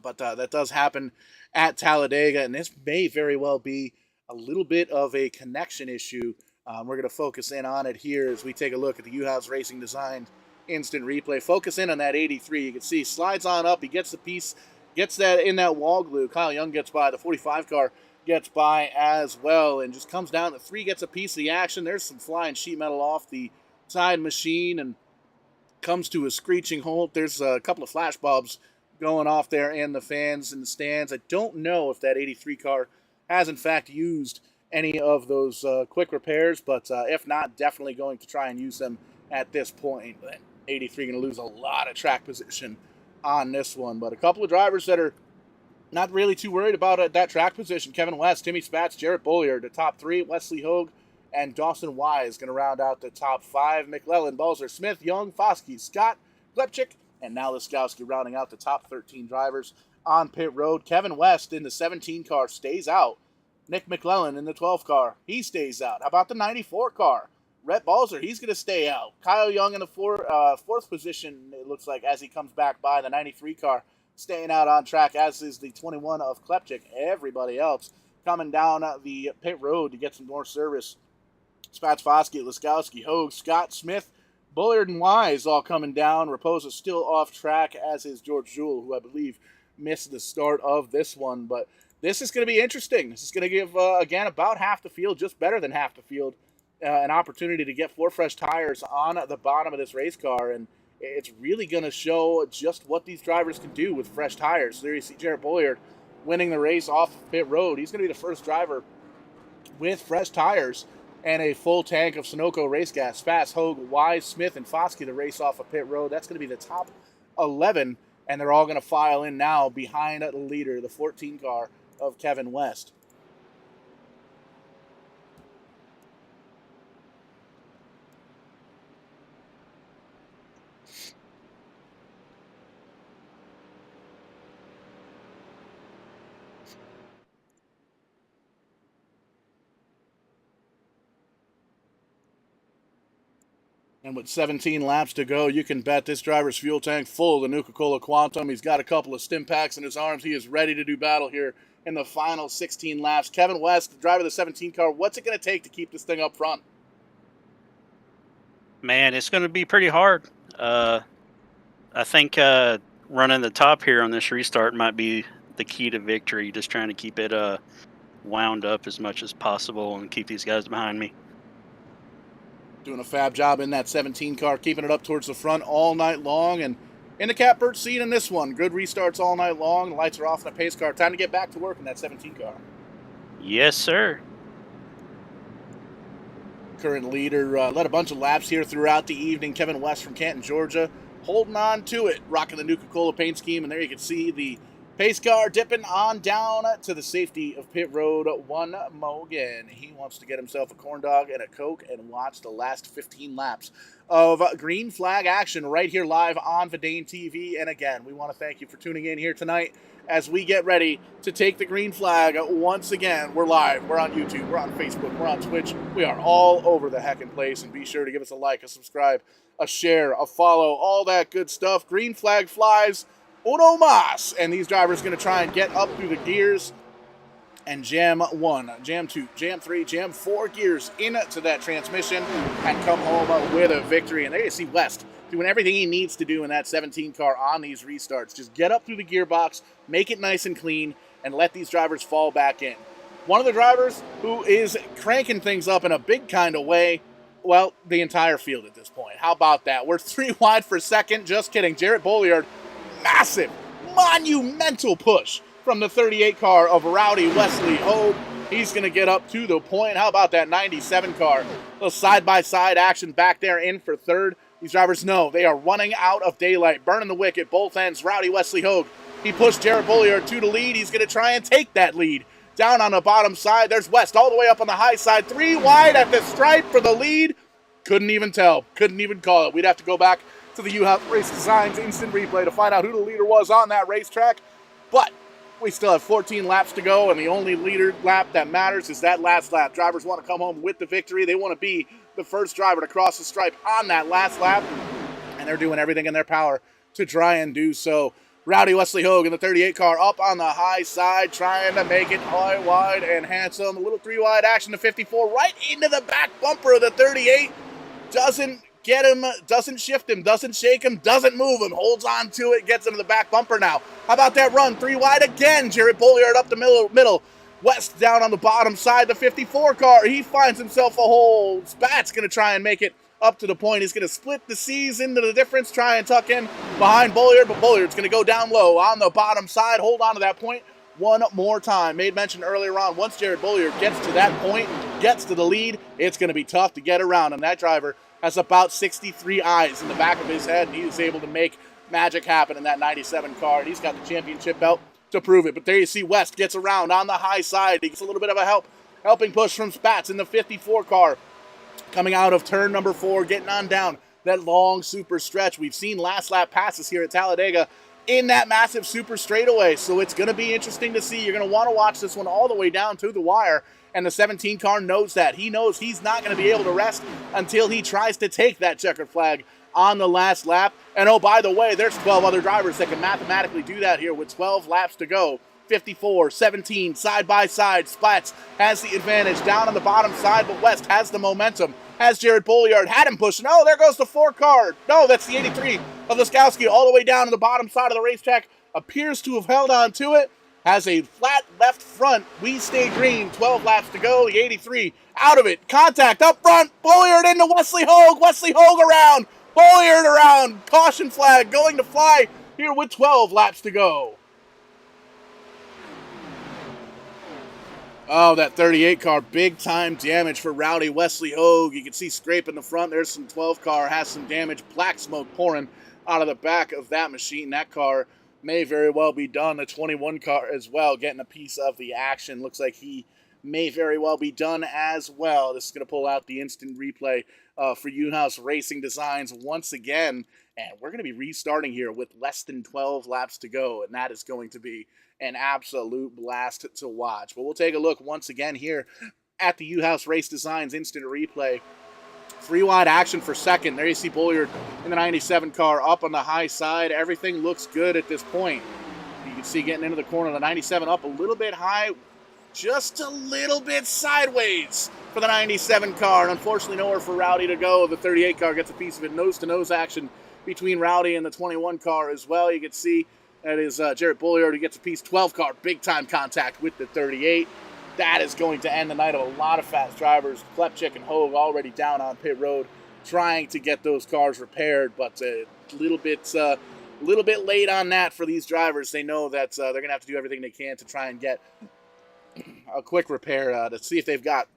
But that does happen at Talladega, and this may very well be a little bit of a connection issue. We're going to focus in on it here as we take a look at the UHAS Racing designed instant replay. Focus in on that 83. You can see slides on up. He gets the piece, gets that in that wall glue. Kyle Young gets by. The 45 car gets by as well, and just comes down. The 3 gets a piece of the action. There's some flying sheet metal off the side machine and comes to a screeching halt. There's a couple of flash bulbs going off there in the fans in the stands. I don't know if that 83 car has in fact used any of those quick repairs, but if not, definitely going to try and use them at this point. But 83 going to lose a lot of track position on this one, but a couple of drivers that are not really too worried about that track position. Kevin West, Timmy Spatz, Jarrett Bollier, the top 3. Wesley Hogue and Dawson Wise going to round out the top 5. McClellan, Balzer, Smith, Young, Foskey, Scott, Klepchik, and now Liskowski rounding out the top 13 drivers on pit road. Kevin West in the 17 car stays out. Nick McClellan in the 12 car, he stays out. How about the 94 car? Rhett Balzer, he's going to stay out. Kyle Young in the fourth position, it looks like, as he comes back by. The 93 car staying out on track, as is the 21 of Klepchik. Everybody else coming down the pit road to get some more service. Spatz, Foskey, Liskowski, Hogue, Scott, Smith, Bullard, and Wise all coming down. Raposa still off track, as is George Jewell, who I believe missed the start of this one. But this is going to be interesting. This is going to give, again, about half the field, just better than half the field, an opportunity to get 4 fresh tires on the bottom of this race car. And it's really going to show just what these drivers can do with fresh tires. There you see Jarrett Bollier winning the race off pit road. He's going to be the first driver with fresh tires and a full tank of Sunoco race gas. Fast, Hogue, Wise, Smith, and Foskey to race off of pit road. That's going to be the top 11, and they're all going to file in now behind the leader, the 14 car of Kevin West. And with 17 laps to go, you can bet this driver's fuel tank full of the Nuka-Cola Quantum. He's got a couple of stim packs in his arms. He is ready to do battle here in the final 16 laps. Kevin West, the driver of the 17 car, what's it going to take to keep this thing up front? Man, it's going to be pretty hard. I think running the top here on this restart might be the key to victory, just trying to keep it wound up as much as possible and keep these guys behind me. Doing a fab job in that 17 car, keeping it up towards the front all night long. And in the catbird seat in this one. Good restarts all night long. The lights are off in the pace car. Time to get back to work in that 17 car. Yes, sir. Current leader led a bunch of laps here throughout the evening. Kevin West from Canton, Georgia, holding on to it, rocking the Nuka-Cola paint scheme. And there you can see the pace car dipping on down to the safety of pit road. One Mogan. He wants to get himself a corn dog and a Coke and watch the last 15 laps of green flag action right here live on Verdane TV. And again, we want to thank you for tuning in here tonight as we get ready to take the green flag once again. We're live. We're on YouTube. We're on Facebook. We're on Twitch. We are all over the heckin' place. And be sure to give us a like, a subscribe, a share, a follow, all that good stuff. Green flag flies. Uno mas. And these drivers are going to try and get up through the gears and jam 1, jam 2, jam 3, jam 4 gears into that transmission and come home with a victory. And there you see West doing everything he needs to do in that 17 car on these restarts. Just get up through the gearbox, make it nice and clean, and let these drivers fall back in. One of the drivers who is cranking things up in a big kind of way, well, the entire field at this point. How about that? We're 3 wide for second. Just kidding. Jarrett Bollier, massive, monumental push from the 38 car of Rowdy Wesley Hogue. He's going to get up to the point. How about that 97 car? A little side-by-side action back there in for third. These drivers know they are running out of daylight, burning the wick at both ends. Rowdy Wesley Hogue, he pushed Jarrett Bollier to the lead. He's going to try and take that lead. Down on the bottom side, there's West all the way up on the high side. 3 wide at the stripe for the lead. Couldn't even tell. Couldn't even call it. We'd have to go back to the U-House Race Designs instant replay to find out who the leader was on that racetrack. But we still have 14 laps to go, and the only leader lap that matters is that last lap. Drivers want to come home with the victory. They want to be the first driver to cross the stripe on that last lap, and they're doing everything in their power to try and do so. Rowdy Wesley Hogue in the 38 car up on the high side, trying to make it high, wide, and handsome. A little 3 wide action to 54 right into the back bumper of the 38. Doesn't get him, doesn't shift him, doesn't shake him, doesn't move him, holds on to it, gets him to the back bumper now. How about that run? 3 wide again. Jared Bolliard up the middle. West down on the bottom side, the 54 car. He finds himself a hole. Spat's going to try and make it up to the point. He's going to split the C's into the difference, try and tuck in behind Bolliard, but Bolliard's going to go down low on the bottom side. Hold on to that point one more time. Made mention earlier on, once Jared Bolliard gets to that point, gets to the lead, it's going to be tough to get around, and that driver has about 63 eyes in the back of his head, and he is able to make magic happen in that 97 car, and he's got the championship belt to prove it. But there you see West gets around on the high side. He gets a little bit of a helping push from Spatz in the 54 car. Coming out of turn number 4, getting on down that long super stretch. We've seen last lap passes here at Talladega in that massive super straightaway, so it's going to be interesting to see. You're going to want to watch this one all the way down to the wire, and the 17 car knows that. He knows he's not going to be able to rest until he tries to take that checkered flag on the last lap. And oh, by the way, there's 12 other drivers that can mathematically do that here with 12 laps to go. 54, 17, side by side. Spatz has the advantage down on the bottom side, but West has the momentum. Has Jared Bolliard, had him pushing. Oh, there goes the 4 car. No, that's the 83 of Laskowski all the way down to the bottom side of the racetrack. Appears to have held on to it. Has a flat left front. We stay green. 12 laps to go. The 83 out of it. Contact up front. Bolliard into Wesley Hogue. Wesley Hogue around. Bolliard around. Caution flag going to fly here with 12 laps to go. Oh, that 38 car, big time damage for Rowdy Wesley Hogue. You can see scrape in the front. There's some 12 car, has some damage. Black smoke pouring out of the back of that machine. That car may very well be done. The 21 car as well, getting a piece of the action. Looks like he may very well be done as well. This is going to pull out the instant replay for Uhouse Racing Designs once again. And we're going to be restarting here with less than 12 laps to go. And that is going to be an absolute blast to watch. But we'll take a look once again here at the Uhouse Race Designs instant replay. 3 wide action for second. There you see Bolliard in the 97 car up on the high side. Everything looks good at this point. You can see getting into the corner, the 97 up a little bit high, just a little bit sideways for the 97 car. And unfortunately nowhere for Rowdy to go. The 38 car gets a piece of it. Nose-to-nose action between Rowdy and the 21 car as well. You can see that is Jared Bolliard who gets a piece. 12 car, big time contact with the 38. That is going to end the night of a lot of fast drivers. Klepchik and Hogue already down on pit road trying to get those cars repaired, but a little bit late on that for these drivers. They know that they're going to have to do everything they can to try and get a quick repair to see if they've got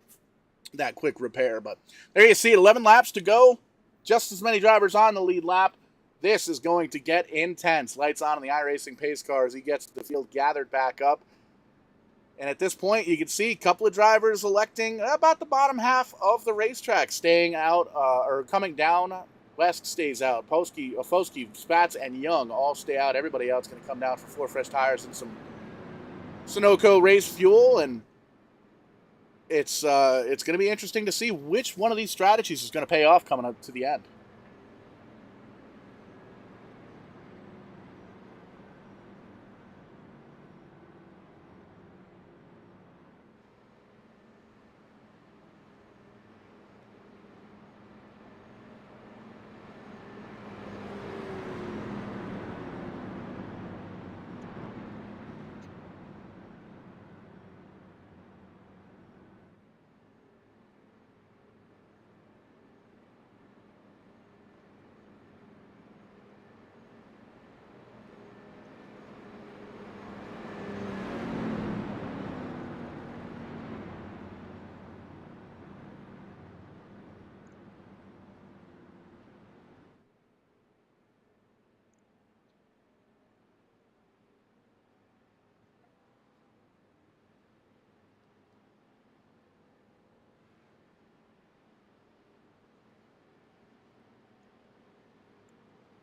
that quick repair. But there you see 11 laps to go. Just as many drivers on the lead lap. This is going to get intense. Lights on the iRacing pace car as he gets the field gathered back up. And at this point, you can see a couple of drivers electing about the bottom half of the racetrack, staying out or coming down. West stays out. Foskey, Spatz, and Young all stay out. Everybody else is going to come down for 4 fresh tires and some Sunoco race fuel. And it's going to be interesting to see which one of these strategies is going to pay off coming up to the end.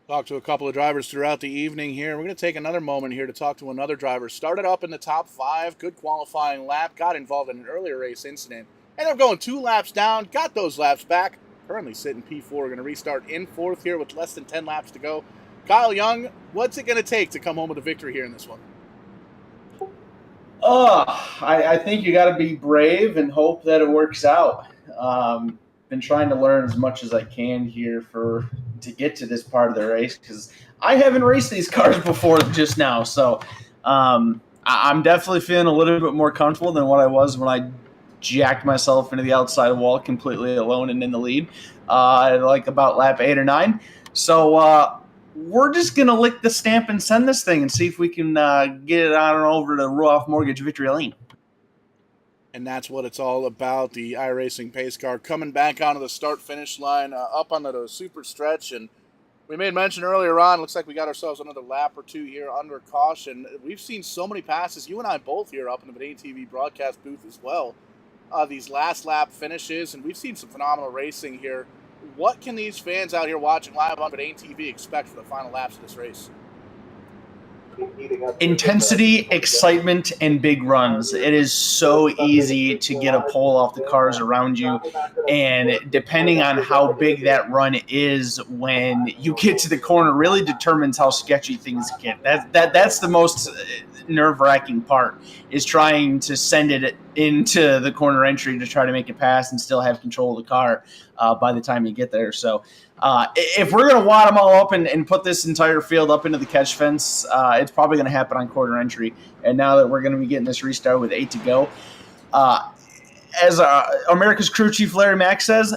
Talk to a couple of drivers throughout the evening here. We're going to take another moment here to talk to another driver. Started up in the top 5, good qualifying lap, got involved in an earlier race incident. Ended up going 2 laps down, got those laps back. Currently sitting P4, going to restart in 4th here with less than 10 laps to go. Kyle Young, what's it going to take to come home with a victory here in this one? I think you got to be brave and hope that it works out. been trying to learn as much as I can here to get to this part of the race, because I haven't raced these cars before just now. So I'm definitely feeling a little bit more comfortable than what I was when I jacked myself into the outside wall completely alone and in the lead, like about lap 8 or 9. So we're just going to lick the stamp and send this thing and see if we can get it on over to Ruoff Mortgage Victory Lane. And that's what it's all about. The iRacing pace car coming back onto the start-finish line, up onto the super stretch. And we made mention earlier on, looks like we got ourselves another lap or two here under caution. We've seen so many passes. You and I both here up in the Verdane TV broadcast booth as well. These last lap finishes, and we've seen some phenomenal racing here. What can these fans out here watching live on Verdane TV expect for the final laps of this race? Intensity, excitement, and big runs. It is so easy to get a pole off the cars around you, and depending on how big that run is when you get to the corner really determines how sketchy things get. That's the most nerve-wracking part, is trying to send it into the corner entry to try to make it pass and still have control of the car by the time you get there. So if we're going to wad them all up and put this entire field up into the catch fence, it's probably going to happen on corner entry. And now that we're going to be getting this restart with 8 to go, as America's crew chief Larry Mack says,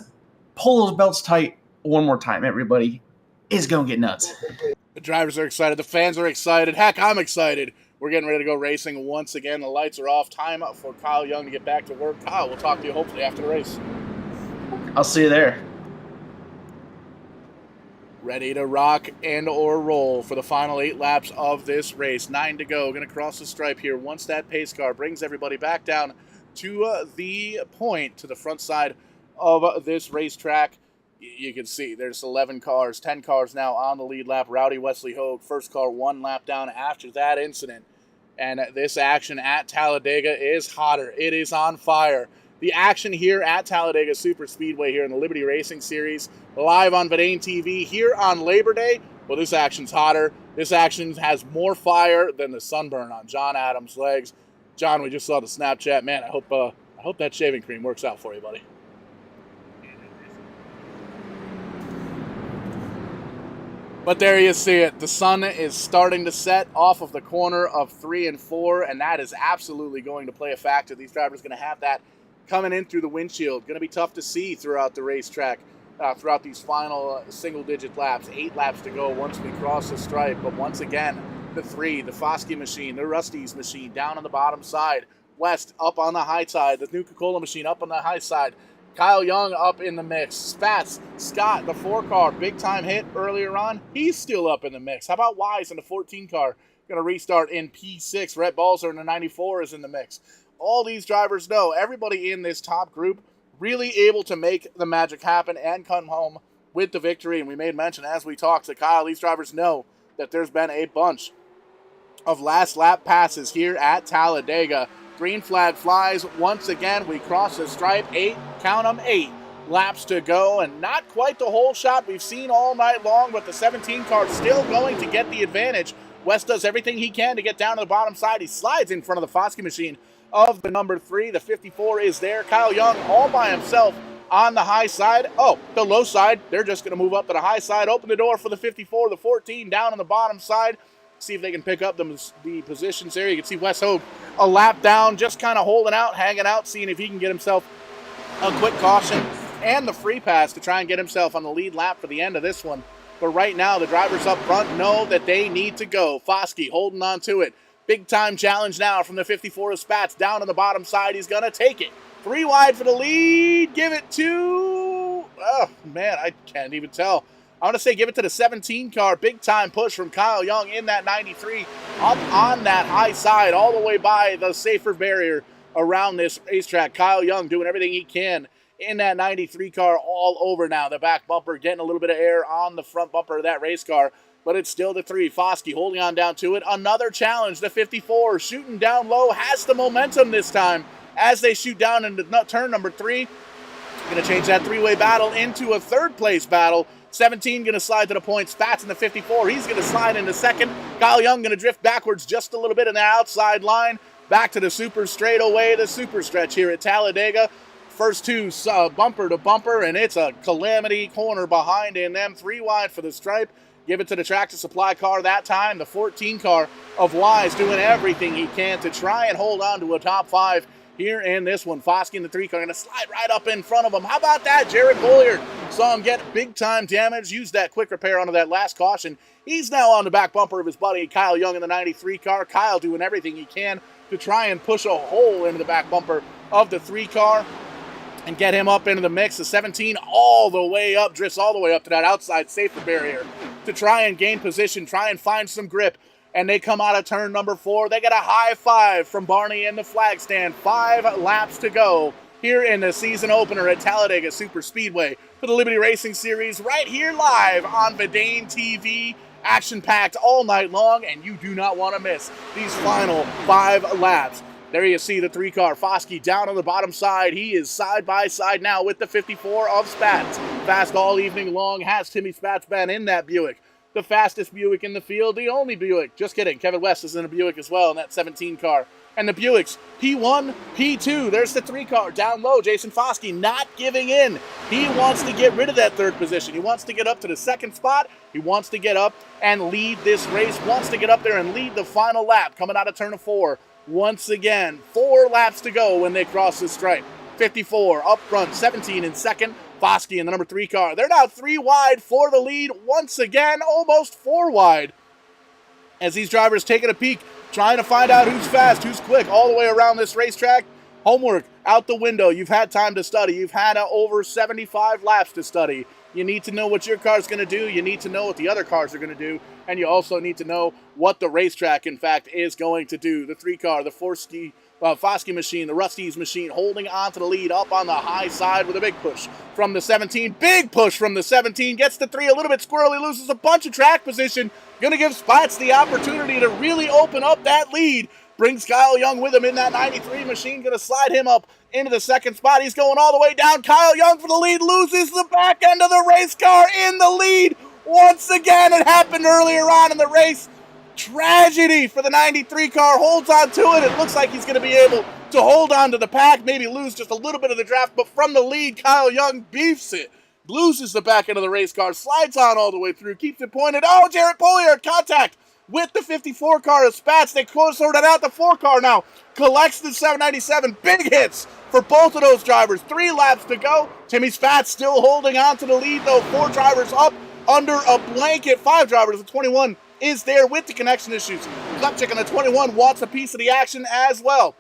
pull those belts tight one more time, everybody. It's going to get nuts. The drivers are excited. The fans are excited. Heck, I'm excited. We're getting ready to go racing once again. The lights are off. Time for Kyle Young to get back to work. Kyle, we'll talk to you hopefully after the race. I'll see you there. Ready to rock and or roll for the final 8 laps of this race. 9 to go. Going to cross the stripe here. Once that pace car brings everybody back down to the point, to the front side of this racetrack, you can see there's 11 cars, 10 cars now on the lead lap. Rowdy Wesley Hogue, first car 1 lap down after that incident. And this action at Talladega is hotter. It is on fire. The action here at Talladega Super Speedway here in the Liberty Racing Series, live on Verdane TV here on Labor Day. Well, this action's hotter. This action has more fire than the sunburn on John Adams' legs. John, we just saw the Snapchat. Man, I hope that shaving cream works out for you, buddy. But there you see it. The sun is starting to set off of the corner of 3 and 4, and that is absolutely going to play a factor. These drivers are going to have that coming in through the windshield. Going to be tough to see throughout the racetrack, throughout these final single-digit laps. 8 laps to go once we cross the stripe. But once again, the 3, the Foskey machine, the Rusty's machine down on the bottom side. West up on the high side. The Nuka-Cola machine up on the high side. Kyle Young up in the mix. Spats, Scott, the 4-car, big-time hit earlier on. He's still up in the mix. How about Wise in the 14-car? Going to restart in P6. Rhett Balzer in the 94 is in the mix. All these drivers know, everybody in this top group really able to make the magic happen and come home with the victory. And we made mention as we talked to Kyle, these drivers know that there's been a bunch of last lap passes here at Talladega. Green flag flies once again. We cross the stripe. 8, count them, 8 laps to go, and not quite the whole shot we've seen all night long, but the 17 car still going to get the advantage. West does everything he can to get down to the bottom side. He slides in front of the Foskey machine of the number 3. The 54 is there. Kyle Young all by himself on the high side. Oh, the low side. They're just going to move up to the high side. Open the door for the 54, the 14 down on the bottom side. See if they can pick up the positions there. You can see Wes Hogue a lap down, just kind of holding out, hanging out, seeing if he can get himself a quick caution and the free pass to try and get himself on the lead lap for the end of this one. But right now, the drivers up front know that they need to go. Foskey holding on to it. Big time challenge now from the 54 of Spats down on the bottom side. He's going to take it. 3 wide for the lead. Give it to... Oh, man, I can't even tell. I want to say give it to the 17 car. Big time push from Kyle Young in that 93. Up on that high side all the way by the safer barrier around this racetrack. Kyle Young doing everything he can in that 93 car all over now. The back bumper getting a little bit of air on the front bumper of that race car. But it's still the 3. Foskey holding on down to it. Another challenge. The 54 shooting down low. Has the momentum this time as they shoot down into turn number 3. Going to change that 3-way battle into a 3rd place battle. 17 going to slide to the point. Spats in the 54. He's going to slide into 2nd. Kyle Young going to drift backwards just a little bit in the outside line. Back to the super straightaway, the super stretch here at Talladega. First two bumper to bumper, and it's a calamity corner behind in them. 3 wide for the stripe. Give it to the Tractor Supply car that time. The 14 car of Wise doing everything he can to try and hold on to a top 5 here in this one. Foskey in the 3 car going to slide right up in front of him. How about that? Jared Bolliard saw him get big-time damage, used that quick repair onto that last caution. He's now on the back bumper of his buddy Kyle Young in the 93 car. Kyle doing everything he can to try and push a hole into the back bumper of the 3 car and get him up into the mix. The 17 all the way up, drifts all the way up to that outside safety barrier to try and gain position, try and find some grip. And they come out of turn number 4. They get a high 5 from Barney in the flag stand. 5 laps to go here in the season opener at Talladega Super Speedway for the Liberty Racing Series, right here live on Verdane TV. Action-packed all night long, and you do not want to miss these final 5 laps. There you see the 3 car, Foskey down on the bottom side. He is side by side now with the 54 of Spats. Fast all evening long has Timmy Spats been in that Buick. The fastest Buick in the field, the only Buick. Just kidding, Kevin West is in a Buick as well in that 17 car. And the Buicks, P1, P2, there's the 3 car down low. Jason Foskey not giving in. He wants to get rid of that 3rd position. He wants to get up to the 2nd spot. He wants to get up and lead this race, wants to get up there and lead the final lap coming out of turn 4. Once again, 4 laps to go when they cross the stripe. 54 up front, 17 in second. Foskey in the number 3 car. They're now 3 wide for the lead. Once again, almost 4 wide. As these drivers taking a peek, trying to find out who's fast, who's quick, all the way around this racetrack. Homework out the window. You've had time to study. You've had over 75 laps to study. You need to know what your car's going to do. You need to know what the other cars are going to do. And you also need to know what the racetrack, in fact, is going to do. The 3 car, the Foskey machine, the Rusty's machine, holding on to the lead up on the high side with a big push from the 17. Big push from the 17. Gets to 3, a little bit squirrely, loses a bunch of track position. Going to give Spats the opportunity to really open up that lead. Brings Kyle Young with him in that 93 machine. Going to slide him up into the 2nd spot. He's going all the way down. Kyle Young for the lead. Loses the back end of the race car in the lead. Once again, it happened earlier on in the race. Tragedy for the 93 car. Holds on to it. It looks like he's going to be able to hold on to the pack. Maybe lose just a little bit of the draft. But from the lead, Kyle Young beefs it. Loses the back end of the race car. Slides on all the way through. Keeps it pointed. Oh, Jared Bolliard contact with the 54 car of Spats. They sorted out the 4 car now. Collects the 797. Big hits for both of those drivers. 3 laps to go. Timmy Spats still holding on to the lead, though. 4 drivers up under a blanket. 5 drivers. The 21 is there with the connection issues. Klepchik on the 21 wants a piece of the action as well.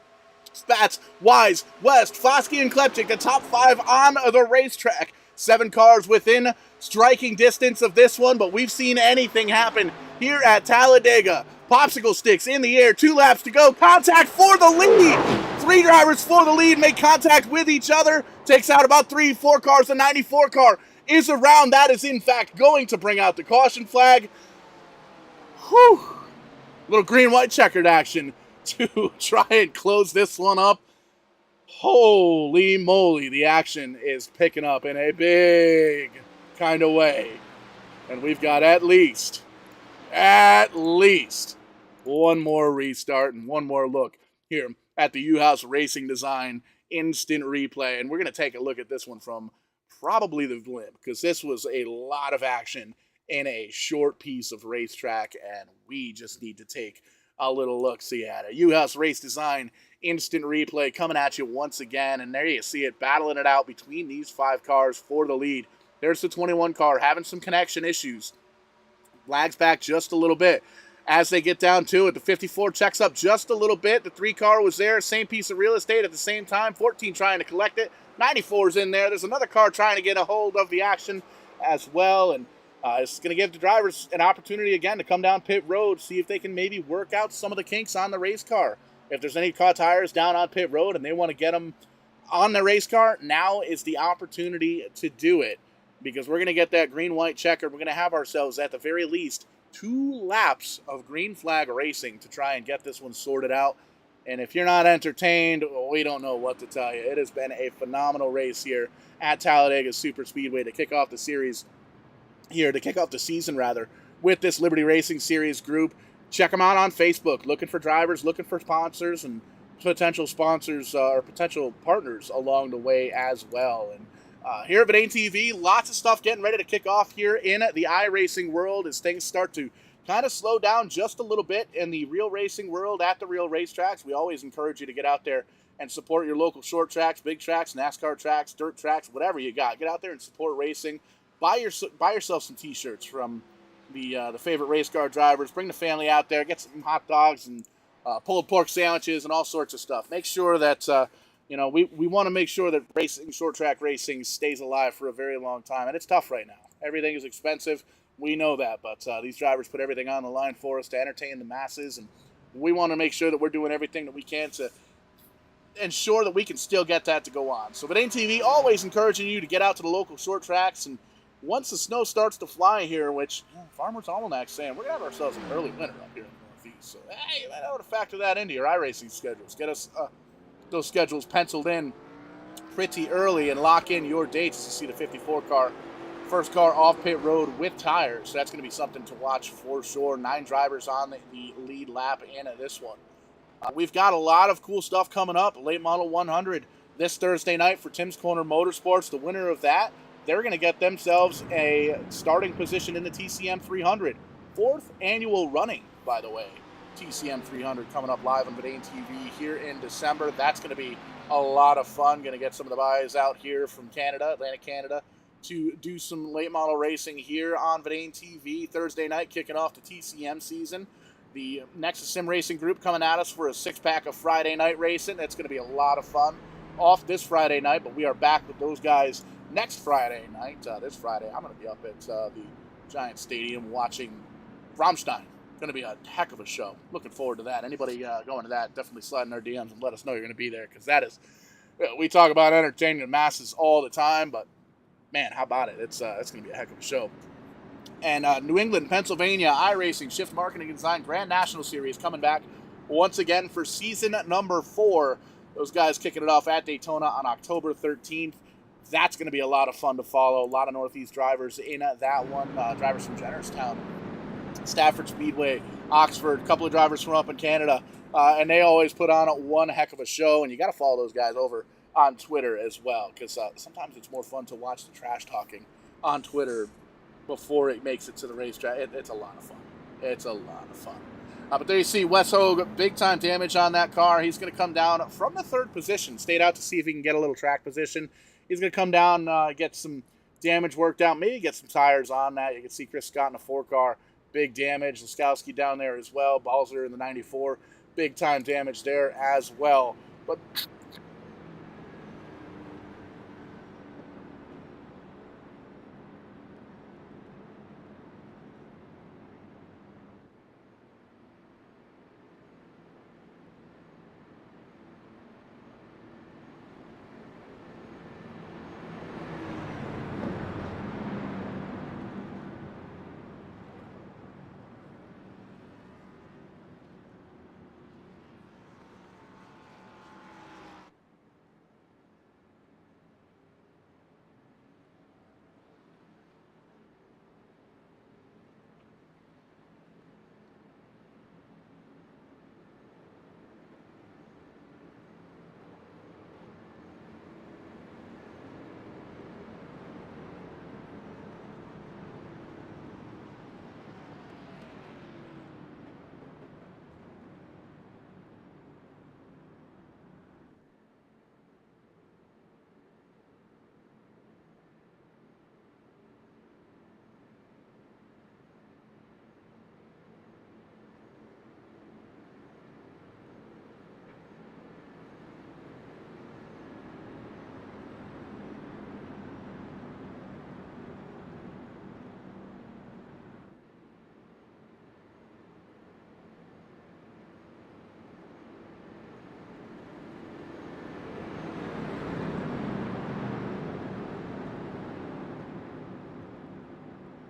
Spats, Wise, West, Foskey, and Klepchik, the top 5 on the racetrack. 7 cars within striking distance of this one, but we've seen anything happen here at Talladega. Popsicle sticks in the air, 2 laps to go. Contact for the lead. 3 drivers for the lead make contact with each other. Takes out about 3-4 cars. The 94 car is around. That is, in fact, going to bring out the caution flag. Whew. Little green-white checkered action to try and close this one up. Holy moly, the action is picking up in a big kind of way. And we've got at least one more restart and one more look here at the U-House Racing Design instant replay. And we're going to take a look at this one from probably the blimp, because this was a lot of action in a short piece of racetrack, and we just need to take a little look-see at it. U-House Race Design instant replay coming at you once again, and there you see it, battling it out between these 5 cars for the lead. There's the 21 car having some connection issues. Lags back just a little bit. As they get down to it, the 54 checks up just a little bit. The 3 car was there, same piece of real estate at the same time. 14 trying to collect it. 94's in there. There's another car trying to get a hold of the action as well, and it's going to give the drivers an opportunity again to come down pit road, see if they can maybe work out some of the kinks on the race car. If there's any car tires down on pit road and they want to get them on the race car, now is the opportunity to do it, because we're going to get that green-white checker. We're going to have ourselves, at the very least, 2 laps of green flag racing to try and get this one sorted out. And if you're not entertained, we don't know what to tell you. It has been a phenomenal race here at Talladega Super Speedway to kick off the series here, to kick off the season, rather, with this Liberty Racing Series group. Check them out on Facebook, looking for drivers, looking for sponsors, and potential sponsors or potential partners along the way as well. And here at Verdane TV, lots of stuff getting ready to kick off here in the iRacing world as things start to kind of slow down just a little bit in the real racing world at the real racetracks. We always encourage you to get out there and support your local short tracks, big tracks, NASCAR tracks, dirt tracks, whatever you got. Get out there and support racing. Buy yourself some T-shirts from the favorite race car drivers. Bring the family out there. Get some hot dogs and pulled pork sandwiches and all sorts of stuff. Make sure that we want to make sure that racing, short track racing, stays alive for a very long time, and it's tough right now. Everything is expensive. We know that, but these drivers put everything on the line for us to entertain the masses, and we want to make sure that we're doing everything that we can to ensure that we can still get that to go on. So Verdane TV always encouraging you to get out to the local short tracks, and once the snow starts to fly here, which Farmer's Almanac's saying we're going to have ourselves an early winter up here in the Northeast. So, hey, you might ought to factor that into your iRacing schedules. Get us those schedules penciled in pretty early and lock in your dates to see the 54 car, first car off pit road with tires. So that's going to be something to watch for sure. 9 drivers on the lead lap in this one. We've got a lot of cool stuff coming up. Late Model 100 this Thursday night for Tim's Corner Motorsports. The winner of that, they're going to get themselves a starting position in the TCM 300. 4th annual running, by the way. TCM 300 coming up live on Verdane TV here in December. That's going to be a lot of fun. Going to get some of the guys out here from Canada, Atlantic Canada, to do some late model racing here on Verdane TV Thursday night, kicking off the TCM season. The Nexus Sim Racing Group coming at us for a 6-pack of Friday night racing. That's going to be a lot of fun off this Friday night, but we are back with those guys next Friday night. This Friday, I'm going to be up at the Giant Stadium watching Rammstein. Going to be a heck of a show. Looking forward to that. Anybody going to that, definitely slide in our DMs and let us know you're going to be there, because that is, we talk about entertaining the masses all the time, but man, how about it? It's going to be a heck of a show. And New England, Pennsylvania iRacing Shift Marketing and Design Grand National Series coming back once again for season number 4. Those guys kicking it off at Daytona on October 13th. That's going to be a lot of fun to follow. A lot of Northeast drivers in that one. Drivers from Jennerstown, Stafford Speedway, Oxford, a couple of drivers from up in Canada. And they always put on one heck of a show. And you got to follow those guys over on Twitter as well, because sometimes it's more fun to watch the trash talking on Twitter before it makes it to the racetrack. It's a lot of fun. It's a lot of fun. But there you see Wes Hogue, big time damage on that car. He's going to come down from the 3rd position. Stayed out to see if he can get a little track position. He's going to come down, get some damage worked out, maybe get some tires on that. You can see Chris Scott in a 4-car, big damage. Laskowski down there as well. Balzer in the 94, big time damage there as well. But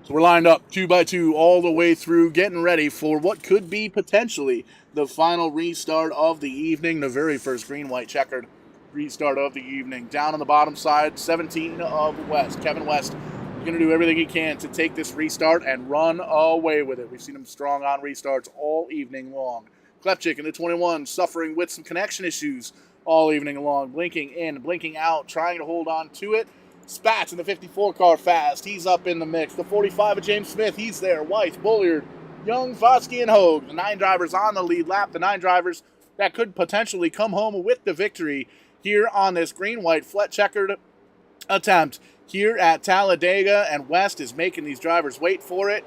so we're lined up 2 by 2 all the way through, getting ready for what could be potentially the final restart of the evening, the very first green-white checkered restart of the evening. Down on the bottom side, 17 of West. Kevin West is going to do everything he can to take this restart and run away with it. We've seen him strong on restarts all evening long. Klepchik in the 21 suffering with some connection issues all evening long, blinking in, blinking out, trying to hold on to it. Spats in the 54 car fast. He's up in the mix. The 45 of James Smith, he's there. White, Bulliard, Young, Foskey, and Hogue. The 9 drivers on the lead lap. The 9 drivers that could potentially come home with the victory here on this green-white flat checkered attempt here at Talladega, and West is making these drivers wait for it.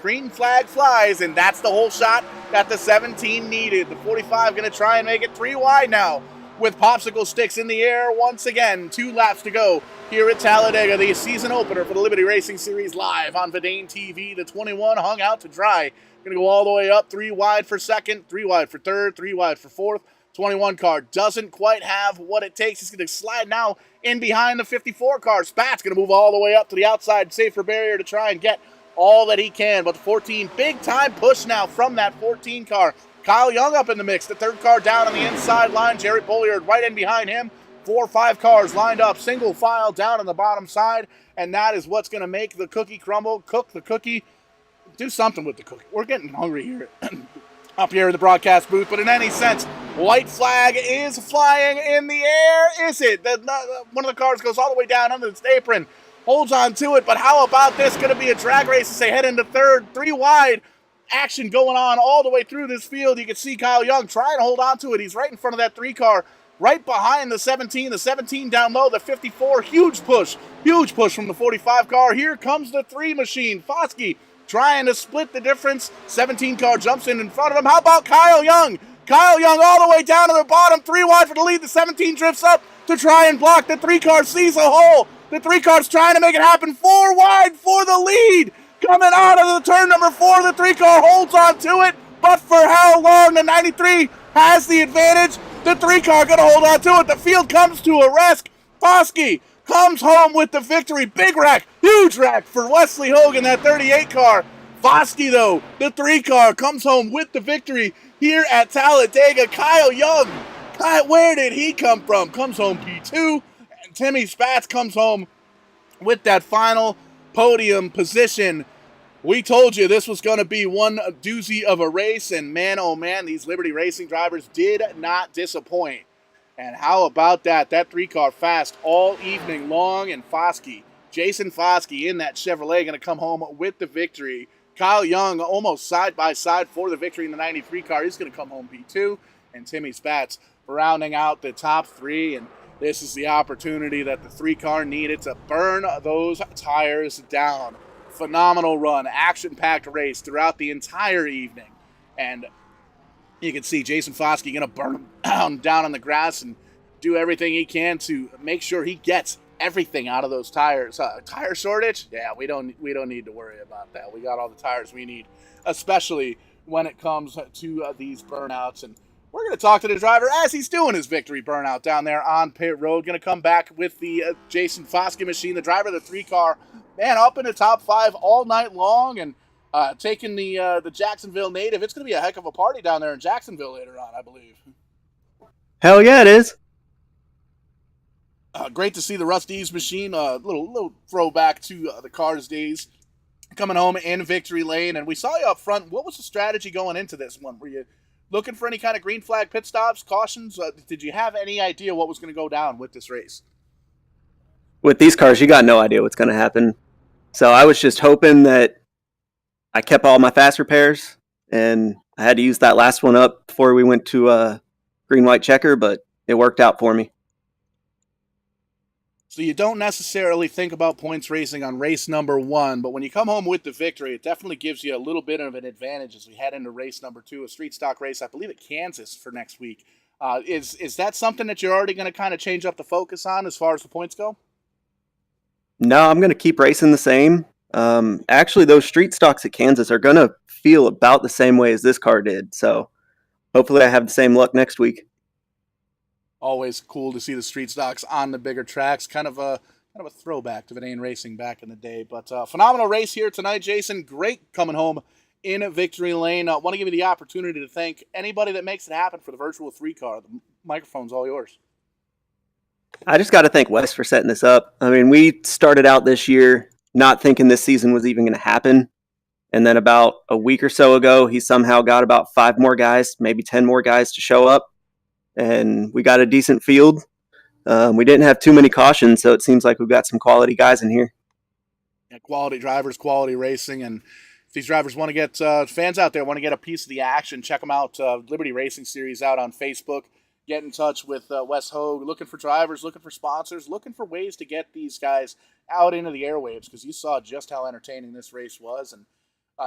Green flag flies, and that's the whole shot that the 17 needed. The 45 going to try and make it 3 wide now with popsicle sticks in the air once again. 2 laps to go here at Talladega, the season opener for the Liberty Racing Series live on Verdane TV. The 21 hung out to dry. Going to go all the way up, 3 wide for second, 3 wide for third, 3 wide for fourth. 21 car doesn't quite have what it takes. He's going to slide now in behind the 54 car. Spat's going to move all the way up to the outside safer barrier to try and get all that he can. But the 14, big time push now from that 14 car. Kyle Young up in the mix. The 3rd car down on the inside line. Jerry Bulliard right in behind him. 4 or 5 cars lined up, single file down on the bottom side. And that is what's going to make the cookie crumble. Cook the cookie. Do something with the cookie. We're getting hungry here. Up here in the broadcast booth, but in any sense, white flag is flying in the air. Is it? One of the cars goes all the way down under its apron, holds on to it, but how about this? Going to be a drag race as they head into third, 3 wide. Action going on all the way through this field. You can see Kyle Young trying to hold on to it. He's right in front of that 3 car, right behind the 17. The 17 down low, the 54, huge push from the 45 car. Here comes the 3 machine, Foskey, trying to split the difference. 17 car jumps in front of him. How about Kyle Young? Kyle Young all the way down to the bottom, 3 wide for the lead. The 17 drifts up to try and block. The 3 car sees a hole. The 3 car's trying to make it happen. 4 wide for the lead. Coming out of the turn number 4, the 3 car holds on to it. But for how long? The 93 has the advantage. The 3 car going to hold on to it. The field comes to a rest. Foskey comes home with the victory. Big wreck, huge wreck for Wesley Hogan, that 38 car. Foskey, though, the 3 car, comes home with the victory here at Talladega. Kyle Young, where did he come from? Comes home P2. And Timmy Spatz comes home with that final podium position. We told you this was going to be one doozy of a race, and man, oh man, these Liberty Racing drivers did not disappoint. And how about that? That 3 car fast all evening long, and Foskey, Jason Foskey in that Chevrolet, going to come home with the victory. Kyle Young almost side by side for the victory in the 93 car. He's going to come home P2, and Timmy Spatz rounding out the top 3. And this is the opportunity that the 3 car needed to burn those tires down. Phenomenal run, action-packed race throughout the entire evening. And you can see Jason Foskey going to burn him down on the grass and do everything he can to make sure he gets everything out of those tires. Tire shortage? Yeah, we don't need to worry about that. We got all the tires we need, especially when it comes to these burnouts. And we're going to talk to the driver as he's doing his victory burnout down there on pit road. Going to come back with the Jason Foskey machine, the driver of the 3 car, man, up in the top 5 all night long, and taking the Jacksonville native. It's going to be a heck of a party down there in Jacksonville later on, I believe. Hell yeah, it is. Great to see the Rusty's machine, little throwback to the Cars days, coming home in victory lane. And we saw you up front. What was the strategy going into this one? Were you looking for any kind of green flag pit stops, cautions? Did you have any idea what was going to go down with this race? With these cars, you got no idea what's going to happen. So I was just hoping that I kept all my fast repairs, and I had to use that last one up before we went to green-white checker, but it worked out for me. So you don't necessarily think about points racing on race number 1, but when you come home with the victory, it definitely gives you a little bit of an advantage as we head into race number 2, a street stock race, I believe at Kansas for next week. Is that something that you're already going to kind of change up the focus on as far as the points go? No, I'm going to keep racing the same. Actually, those street stocks at Kansas are going to feel about the same way as this car did. So hopefully I have the same luck next week. Always cool to see the street stocks on the bigger tracks. Kind of a throwback to Verdane Racing back in the day. But phenomenal race here tonight, Jason. Great coming home in victory lane. I want to give you the opportunity to thank anybody that makes it happen for the virtual 3 car. The microphone's all yours. I just got to thank Wes for setting this up. I mean, we started out this year not thinking this season was even going to happen. And then about a week or so ago, he somehow got about 5 more guys, maybe 10 more guys to show up. And we got a decent field. We didn't have too many cautions, so it seems like we've got some quality guys in here. Yeah, quality drivers, quality racing, and if these drivers want to get fans out there want to get a piece of the action, check them out. Liberty Racing Series out on Facebook. Get in touch with Wes Hogue, looking for drivers, looking for sponsors, looking for ways to get these guys out into the airwaves, because you saw just how entertaining this race was. And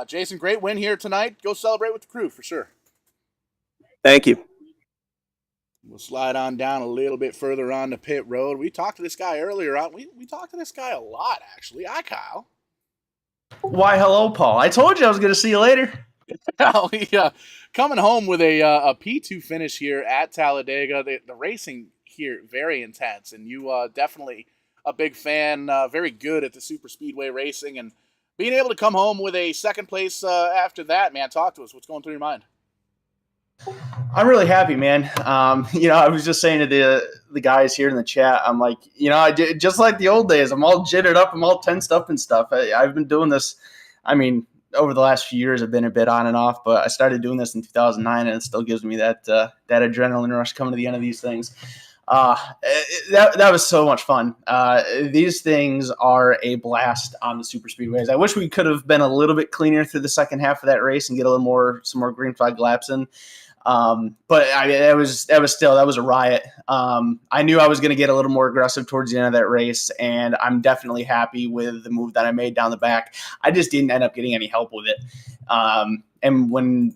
Jason, great win here tonight. Go celebrate with the crew for sure. Thank you. We'll slide on down a little bit further on the pit road. We talked to this guy earlier on. We talked to this guy a lot, actually. Hi, Kyle. Why, hello, Paul. I told you I was going to see you later. Coming home with a P2 finish here at Talladega. The racing here, very intense, and you definitely a big fan, very good at the super speedway racing, and being able to come home with a second place after that, man, talk to us. What's going through your mind? I'm really happy, man. I was just saying to the guys here in the chat, I'm like, I did just like the old days. I'm all jittered up. I'm all tensed up and stuff. I've been doing this. I mean, over the last few years, I've been a bit on and off, but I started doing this in 2009, and it still gives me that adrenaline rush coming to the end of these things. That was so much fun. These things are a blast on the super speedways. I wish we could have been a little bit cleaner through the second half of that race and get some more green flag laps in. But that was a riot. I knew I was going to get a little more aggressive towards the end of that race, and I'm definitely happy with the move that I made down the back. I just didn't end up getting any help with it. And when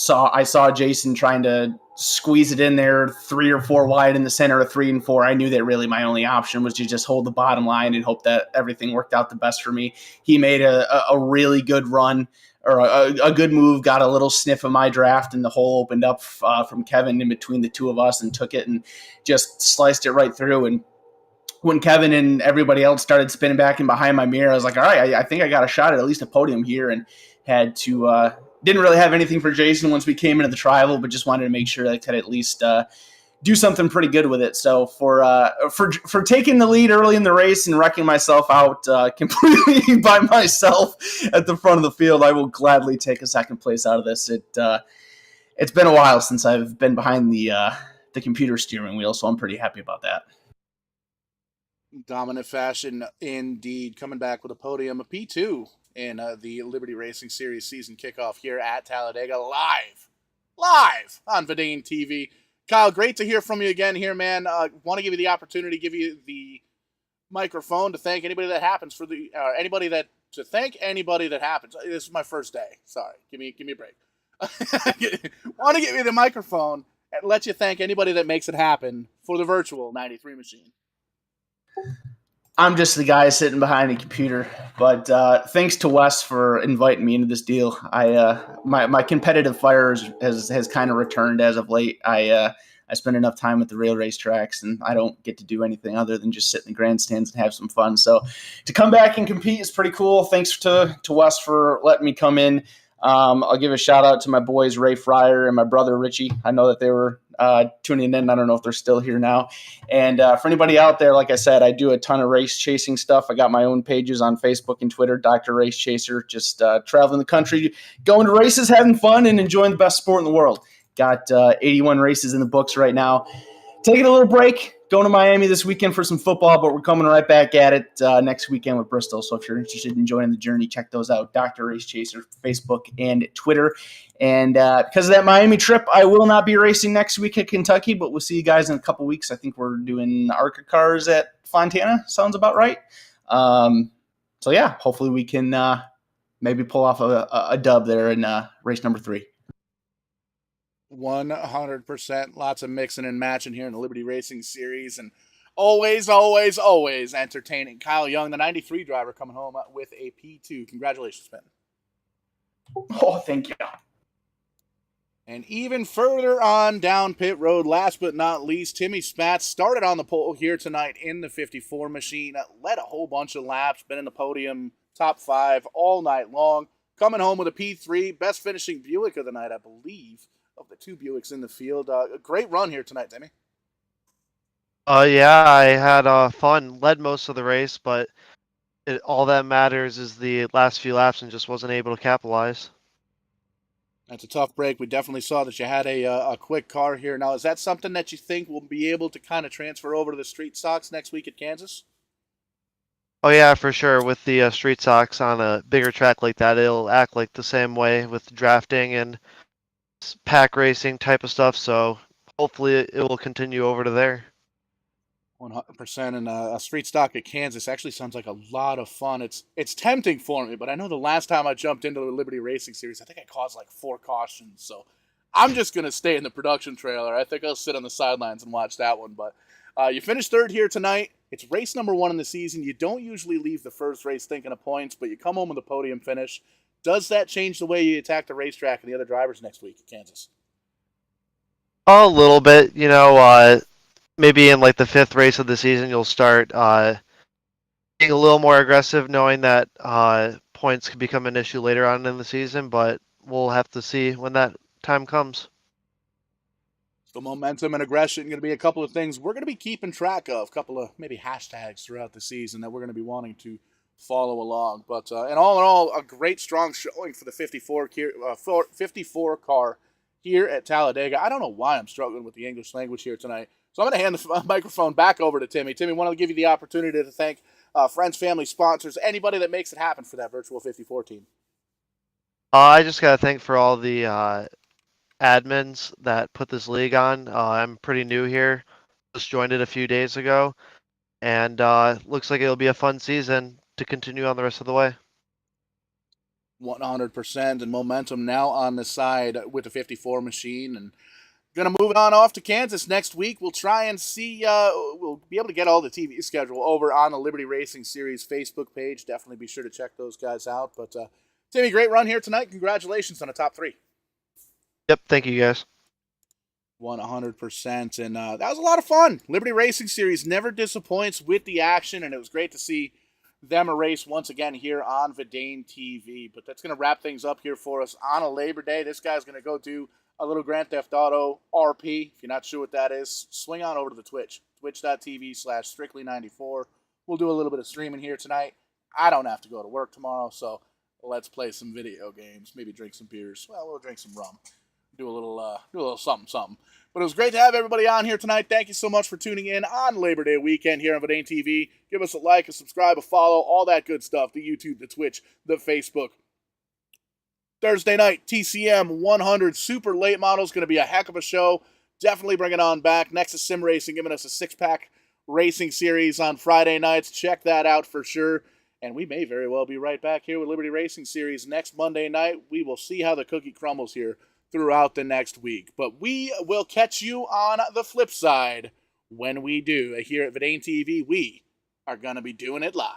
I saw Jason trying to squeeze it in there 3 or 4 wide in the center of 3 and 4, I knew that really my only option was to just hold the bottom line and hope that everything worked out the best for me. He made a really good run, or a good move, got a little sniff of my draft, and the hole opened up from Kevin in between the two of us, and took it and just sliced it right through. And when Kevin and everybody else started spinning back and behind my mirror, I was like, all right, I think I got a shot at least a podium here, and had to didn't really have anything for Jason once we came into the tribal, but just wanted to make sure I could at least do something pretty good with it. So for taking the lead early in the race and wrecking myself out completely by myself at the front of the field, I will gladly take a second place out of this. It's been a while since I've been behind the computer steering wheel, so I'm pretty happy about that. Dominant fashion indeed, coming back with a podium, a P2 in the Liberty Racing Series season kickoff here at Talladega, live on Vidane TV. Kyle, great to hear from you again here, man. Want to give you the opportunity, give you the microphone to thank anybody that happens to thank anybody that happens. This is my first day. Sorry, give me a break. Want to give you the microphone and let you thank anybody that makes it happen for the virtual 93 machine. I'm just the guy sitting behind the computer, but thanks to Wes for inviting me into this deal. My competitive fire has kind of returned as of late. I spend enough time at the real racetracks, and I don't get to do anything other than just sit in the grandstands and have some fun. So to come back and compete is pretty cool. Thanks to Wes for letting me come in. I'll give a shout out to my boys, Ray Fryer and my brother, Richie. I know that they were tuning in. I don't know if they're still here now. And for anybody out there, like I said, I do a ton of race chasing stuff. I got my own pages on Facebook and Twitter, Dr. Race Chaser, just traveling the country, going to races, having fun, and enjoying the best sport in the world. Got 81 races in the books right now. Taking a little break, going to Miami this weekend for some football, but we're coming right back at it next weekend with Bristol. So if you're interested in joining the journey, check those out. Dr. Race Chaser, Facebook and Twitter. And because of that Miami trip, I will not be racing next week at Kentucky, but we'll see you guys in a couple weeks. I think we're doing ARCA cars at Fontana. Sounds about right. So yeah, hopefully we can maybe pull off a dub there in race number 3. 100%. Lots of mixing and matching here in the Liberty Racing Series, and always entertaining. Kyle Young, the 93 driver, coming home with a P2. Congratulations, Ben. Oh, thank you. And even further on down pit road, last but not least, Timmy Spatz started on the pole here tonight in the 54 machine, led a whole bunch of laps, been in the podium, top 5 all night long, coming home with a P3, best finishing Buick of the night, I believe, of the 2 Buicks in the field. A great run here tonight, Timmy. Yeah, I had fun. Led most of the race, but all that matters is the last few laps and just wasn't able to capitalize. That's a tough break. We definitely saw that you had a quick car here. Now, is that something that you think will be able to kind of transfer over to the street stocks next week at Kansas? Oh yeah, for sure. With the street stocks on a bigger track like that, it'll act like the same way with drafting and pack racing type of stuff. So hopefully it will continue over to there. 100%. And a street stock at Kansas actually sounds like a lot of fun. It's tempting for me, but I know the last time I jumped into the Liberty Racing Series, I think I caused like 4 cautions. So I'm just going to stay in the production trailer. I think I'll sit on the sidelines and watch that one. But you finished third here tonight. It's race number 1 in the season. You don't usually leave the first race thinking of points, but you come home with a podium finish. Does that change the way you attack the racetrack and the other drivers next week at Kansas? A little bit, maybe in like the 5th race of the season, you'll start being a little more aggressive, knowing that points could become an issue later on in the season. But we'll have to see when that time comes. So momentum and aggression going to be a couple of things we're going to be keeping track of, a couple of maybe hashtags throughout the season that we're going to be wanting to follow along. But in all, a great strong showing for the 54 car here at Talladega. I don't know why I'm struggling with the English language here tonight. So I'm going to hand the microphone back over to Timmy. Timmy, I want to give you the opportunity to thank friends, family, sponsors, anybody that makes it happen for that virtual 54 team. I just got to thank for all the admins that put this league on. I'm pretty new here. Just joined it a few days ago. And looks like it'll be a fun season to continue on the rest of the way. 100%, and momentum now on the side with the 54 machine. And going to move it on off to Kansas next week. We'll try and see, we'll be able to get all the TV schedule over on the Liberty Racing Series Facebook page. Definitely be sure to check those guys out. But Timmy, great run here tonight. Congratulations on a top 3. Yep, thank you guys. 100%. And that was a lot of fun. Liberty Racing Series never disappoints with the action, and it was great to see them a race once again here on Verdane TV. But that's going to wrap things up here for us on a Labor Day. This guy's going to go do a little Grand Theft Auto RP. If you're not sure what that is, swing on over to the Twitch, twitch.tv/strictly94. We'll do a little bit of streaming here tonight. I don't have to go to work tomorrow, so let's play some video games, maybe drink some beers. Well, we'll drink some rum. Do a little something. But it was great to have everybody on here tonight. Thank you so much for tuning in on Labor Day weekend here on Verdane TV. Give us a like, a subscribe, a follow, all that good stuff. The YouTube, the Twitch, the Facebook. Thursday night, TCM 100 Super Late Model is going to be a heck of a show. Definitely bring it on back. Nexus Sim Racing giving us a 6-pack racing series on Friday nights. Check that out for sure. And we may very well be right back here with Liberty Racing Series next Monday night. We will see how the cookie crumbles here throughout the next week. But we will catch you on the flip side when we do. Here at Verdane TV, we are going to be doing it live.